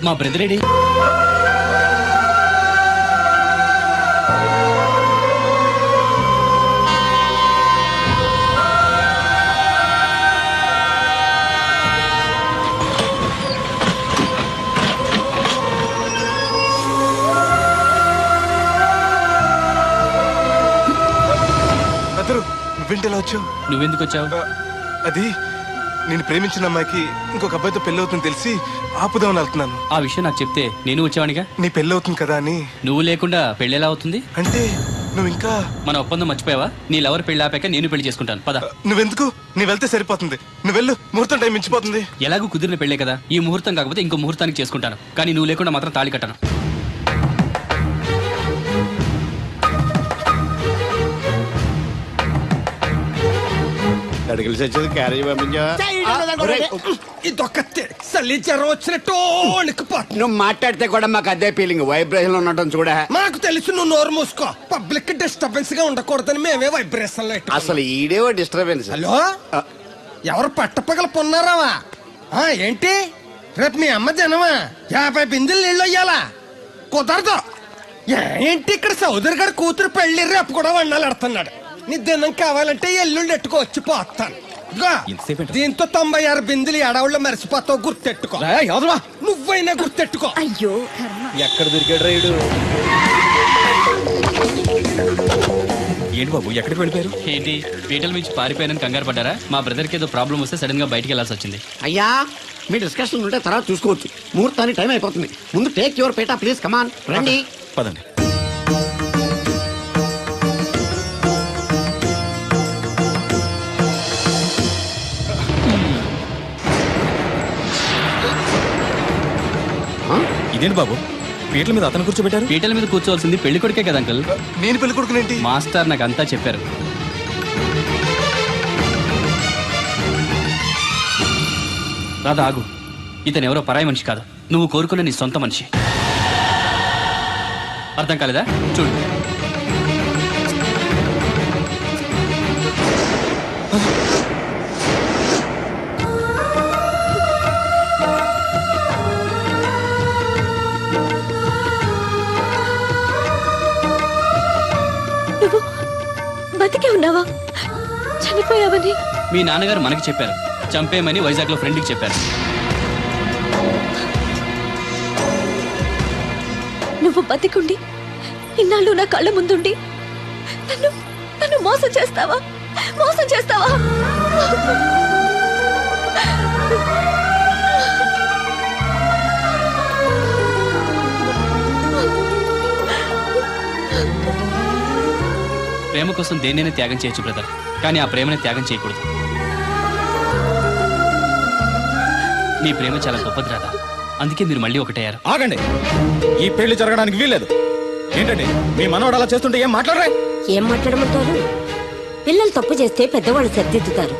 మా బ్రదర్ ఏడి? నువ్వేంటిలా వచ్చావు? నువ్వెందుకు వచ్చావు? అది నేను ప్రేమించిన అమ్మాయికి ఇంకొక అబ్బాయితో పెళ్లి అవుతుంది తెలిసి ఆపుదామని వెళ్తున్నాను. ఆ విషయం నాకు చెప్తే నేను వచ్చావనిగా. నీ పెళ్లి అవుతుంది కదా అని. నువ్వు లేకుండా పెళ్లి ఎలా అవుతుంది? అంటే నువ్వు ఇంకా మన ఒప్పందం మర్చిపోయావా? నీ లవర్ పెళ్లి ఆపాక నేను పెళ్లి చేసుకుంటాను. పద. నువ్వెందుకు? నీ వెళ్తే సరిపోతుంది. నువ్వు వెళ్ళు, ముహూర్తం టైం మించిపోతుంది. ఎలాగూ కుదిరిన పెళ్లే కదా, ఈ ముహూర్తం కాకపోతే ఇంకో ముహూర్తానికి చేసుకుంటాను. కానీ నువ్వు లేకుండా మాత్రం తాళి కట్టను. అడిగిలి చచ్చేది క్యారేజ్ పంపించా. నువ్వు మాట్లాడితే కూడా మాకు అదే ఫీలింగ్, వైబ్రేషన్ ఉండటం చూడా. మాకు తెలుసు, నువ్వు నోరు మూసుకో. పబ్లిక్ డిస్టర్బెన్స్ గా ఉండకూడదని మేమే వైబ్రేషన్ లో. అసలు ఈడేవో డిస్టర్బెన్స్. హలో, ఎవరు పట్టపగల పొన్నారావా? ఏంటి రేపు మీ అమ్మ జనమా 50 బిందెలు నీళ్ళు అయ్యాలా? కుదరదు. ఏంటి ఇక్కడ సోదరి గారి కూతురు పెళ్లి రేపు కూడా వండాలి ఆడుతున్నాడు. నీ దినం కావాలంటే ఎల్లుండి ఎట్టుకో వచ్చి పోతాను. దీంతో 96 బిందెలు ఎడవుల్లో మరిచిపోతావు, గుర్తెట్టుకో. నువ్వైనా గుర్తెట్టుకో. అయ్యో, ఎక్కడ దొరికాడు రైడు? ఏంటి బాబు, ఎక్కడికి వెళ్ళిపోయారు? ఏంటి పీటల నుంచి పారిపోయానని కంగారు పడ్డారా? మా బ్రదర్కి ఏదో ప్రాబ్లం వస్తే సడన్ గా బయటికి వెళ్ళాల్సి వచ్చింది. అయ్యా, మీ డిస్కషన్ ఉంటే తర్వాత చూసుకోవచ్చు. ముహూర్తానికి టైం అయిపోతుంది. ముందు టేక్ యువర్ పేటా ప్లీజ్. కమాన్ రండి. పదండి. ఇదేంటి బాబు, పీటల మీద అతను కూర్చోబెట్టారు? పీటల మీద కూర్చోవాల్సింది పెళ్లి కొడుకే కదా అంకుల్. నేను పెళ్లి కొడుకునేంటి? మాస్టర్ నాకు అంతా చెప్పారు. రాధా ఆగు, ఇతను ఎవరో పరాయి మనిషి కాదు, నువ్వు కోరుకున్న నీ సొంత మనిషి. అర్థం కాలేదా? చూడు. నువ్వు బతికే ఉన్నావా? చనిపోయావని మీ నాన్నగారు మనకి చెప్పారు, చంపేయమని వైజాగ్ లో ఫ్రెండ్కి చెప్పారు. నువ్వు బతికుండి ఇన్నాళ్ళు నా కళ్ళ ముందుండి నన్ను నన్ను మోసం చేస్తావా? మోసం చేస్తావా? ప్రేమ కోసం దేన్నైనా త్యాగం చేయొచ్చు బ్రదర్, కానీ ఆ ప్రేమని త్యాగం చేయకూడదు. మీ ప్రేమ చాలా గొప్పది రాదా, అందుకే మీరు మళ్ళీ ఒకటయ్యారు. ఆగండి, ఈ పెళ్లి జరగడానికి వీల్లేదు. ఏంటండి మీ మనవడు అలా చేస్తుంటే ఏం మాట్లాడరా? ఏం మాట్లాడమంటారు? పిల్లలు తప్పు చేస్తే పెద్దవాళ్ళు సరిదిద్దుతారు,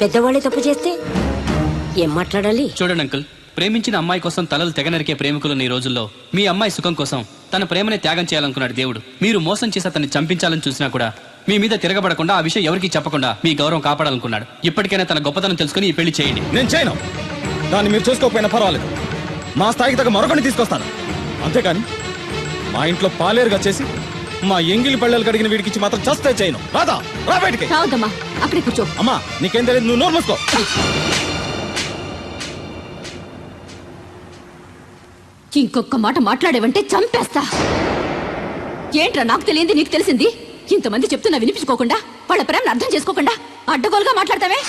పెద్దవాళ్ళే తప్పు చేస్తే ఏం మాట్లాడాలి? చూడండి అంకుల్, ప్రేమించిన అమ్మాయి కోసం తలలు తెగనరికే ప్రేమికులున్న ఈ రోజుల్లో మీ అమ్మాయి సుఖం కోసం తన ప్రేమని త్యాగం చేయాలనుకున్నాడు దేవుడు. మీరు మోసం చేసి అతన్ని చంపించాలని చూసినా కూడా మీ మీద తిరగబడకుండా ఆ విషయం ఎవరికి చెప్పకుండా మీ గౌరవం కాపాడాలనుకున్నాడు. ఇప్పటికైనా తన గొప్పతనం తెలుసుకుని ఈ పెళ్లి చేయండి. నేను చేయను. దాన్ని మీరు చూసుకోకపోయినా పర్వాలేదు, మా స్థాయికి తగ్గ మరొకరిని తీసుకొస్తాను. అంతేకాని మా ఇంట్లో పాలేరుగా చేసి మా ఎంగిలి పళ్ళలు కడిగిన వీడికి మాత్రం చస్తే చేయను. రాదా, రా బయటికి. రావద్దమ్మా, అక్కడే కూర్చో. అమ్మా నీకేం తెలియదు, నువ్వు నోరు మూసుకో. ఇంకొక మాట మాట్లాడేవంటే చంపేస్తా. ఏంట్రా నాకు తెలియంది నీకు తెలిసింది? ఇంతమంది చెప్తున్నా వినిపించుకోకుండా, వాళ్ళ ప్రేమను అర్థం చేసుకోకుండా అడ్డగోలుగా మాట్లాడతావే?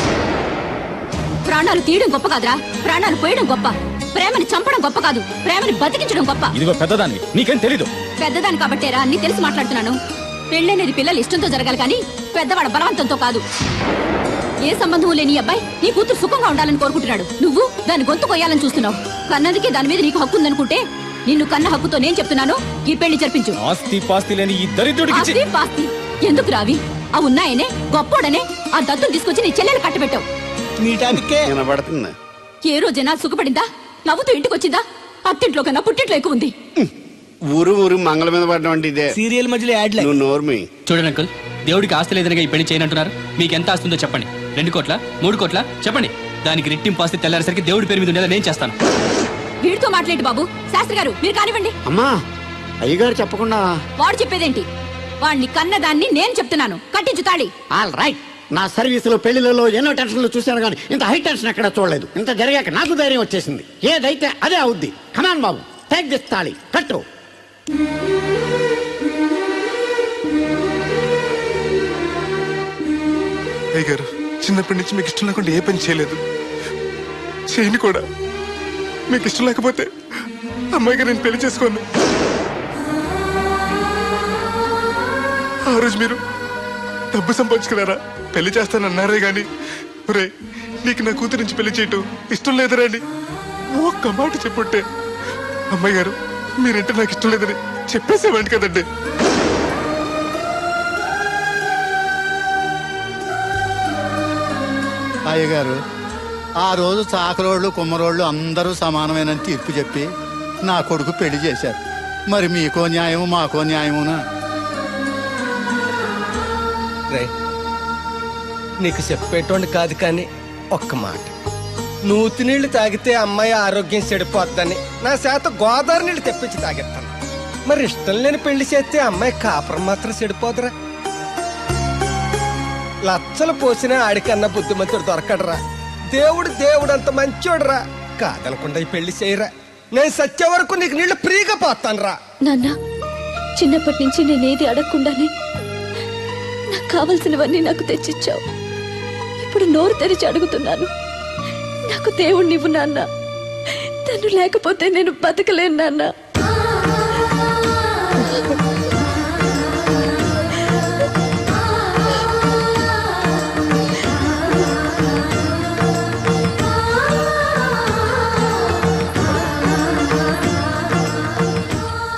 ప్రాణాలు తీయడం గొప్ప కాదురా, ప్రాణాలు పోయడం గొప్ప. ప్రేమని చంపడం గొప్ప కాదు, ప్రేమని బతికించడం గొప్ప. ఇదిగో పెద్దదాన్ని, నీకేం తెలీదు. పెద్దదాని కాబట్టేరా అన్ని తెలిసి మాట్లాడుతున్నాను. పెళ్ళనేది పిల్లలు ఇష్టంతో జరగాలి కానీ పెద్దవాడ బలవంతంతో కాదు. ఏ సంబంధం లేని అబ్బాయి నీ కూతురు సుఖంగా ఉండాలని కోరుకుంటున్నాడు, నువ్వు దాని గొంతు కొయ్యాలని చూస్తున్నావు. కన్నదికే దాని మీద నీకు హక్కు ఉందనుకుంటే నిన్ను కన్న హక్కుతో నేను చెప్తున్నాను, ఈ పెళ్లి జరిపించు. ఆస్తి పాస్తి లేని ఈ దరిద్రుడికి ఆస్తి పాస్తి ఎందుకు రావి? ఆ ఉన్నాయనే గొప్పోడనే ఆ దత్తుని తీసుకొచ్చి నీ చెల్లెలు కట్టబెట్టావు. ఏ రోజైనా సుఖపడిందా? నవ్వుతూ ఇంటికి వచ్చిందా? అత్తింట్లో కన్నా పుట్టింట్లో ఎక్కువ ఉంది. ఊరు ఊరు మంగళ మీద పడడం అంటే ఇదే. సీరియల్ మధ్యలో యాడ్లే. నువ్వు నోర్మి. చూడండి అంకుల్, దేవుడికి ఆస్తి లేదనగా ఈ పెళ్లి చేయనంటున్నారు. మీకు ఎంత ఆస్తుందో చెప్పండి. 2 కోట్ల 3 కోట్ల చెప్పండి. దానికి రెట్టింపు ఆస్తి తెల్లారేసరికి దేవుడి పేరు మీద ఉండేలా నేను చేస్తాను. వీడితో మాట్లాడి బాబు. శాస్త్రి గారు మీరు కానివ్వండి. అమ్మా అయ్యగారు చెప్పకుండా వాడు చెప్పేదేంటి? వాడిని కన్నదాన్ని నేను చెప్తున్నాను, కట్టించు తాళి. All right. నా సర్వీసులో పెళ్లిలలో ఎన్నో టెన్షన్లు చూశాను కానీ ఇంత హై టెన్షన్ ఎక్కడ చూడలేదు. ఇంత జరిగాక నాకు ధైర్యం వచ్చేసింది. ఏదైతే అదే అవుద్ది. కమాన్ బాబు, టేక్ దిస్ తాళి, కట్టు. అయ్యగారు చిన్నప్పటి నుంచి మీకు ఇష్టం లేకుండా ఏ పని చేయలేదు, చేయని కూడా. మీకు ఇష్టం లేకపోతే అమ్మాయిగా నేను పెళ్లి చేసుకోను. ఆ రోజు మీరు డబ్బు సంపాదించుకున్నారా, పెళ్లి చేస్తానన్నారే గాని ఒరే నీకు నా కూతురు నుంచి పెళ్లి చేయటం ఇష్టం లేదరా అని ఒక్క మాట చెప్పుంటే అమ్మాయి గారు మీరంటే నాకు ఇష్టం లేదని చెప్పేసేవాడి కదండి. అయ్యగారు ఆ రోజు చాకరోళ్ళు కుమ్మరోళ్ళు అందరూ సమానమైన తీర్పు చెప్పి నా కొడుకు పెళ్లి చేశారు. మరి మీకో న్యాయము మాకో న్యాయమునా? రే నీకు చెప్పేటోండి కాదు కానీ ఒక్క మాట, నూతి నీళ్లు తాగితే అమ్మాయి ఆరోగ్యం చెడిపోద్దని నా చేత గోదావరి నీళ్లు తెప్పించి తాగెత్తాను. మరి ఇష్టం లేని పెళ్లి చేస్తే అమ్మాయి కాపురం మాత్రం చెడిపోదురా? లచ్చలు పోసినా ఆడికన్నా బుద్ధిమంతుడు దొరకడరా. దేవుడు అంత మంచోడురా. కాదనకుండా ఈ పెళ్లి చేయరా. నేను సత్య వరకు నీకు నీళ్లు ఫ్రీగా పోతాను రా. నాన్న, చిన్నప్పటి నుంచి నేనేది అడగకుండానే నాకు కావలసినవన్నీ నాకు తెచ్చిచ్చావు. ఇప్పుడు నోరు తెరిచి అడుగుతున్నాను, నాకు దేవుణ్ణి ఇవ్వు నాన్న. తను లేకపోతే నేను బతకలేను నాన్న.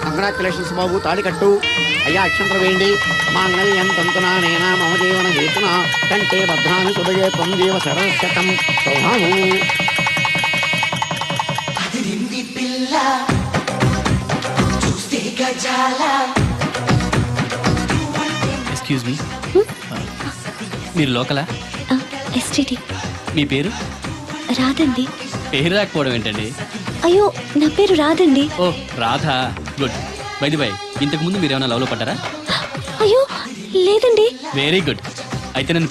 కంగ్రాచులేషన్స్ బాబు, తాళి కట్టు. అయ్యా అక్షంతలు వేయండి. మాంగళ్యం తంతునా నేనా మమ జీవన హేతున కంటే భద్రాన్ని శుభయే త్వం జీవ శరశతం సౌభాము. పిల్ల చూస్తే ఎక్స్క్యూజ్ మీ, మీరు లోకలా? ఎస్టీటీ. మీ పేరు? రాదండి. పేరు రాకపోవడం ఏంటండి? అయ్యో నా పేరు రాదండి. ఓ Radha, good. By the by, ఇంతకు ముందు మీరు ఏమైనా లవ్లో పడ్డారా? అయ్యో లేదండి. Very good. అయితే నేను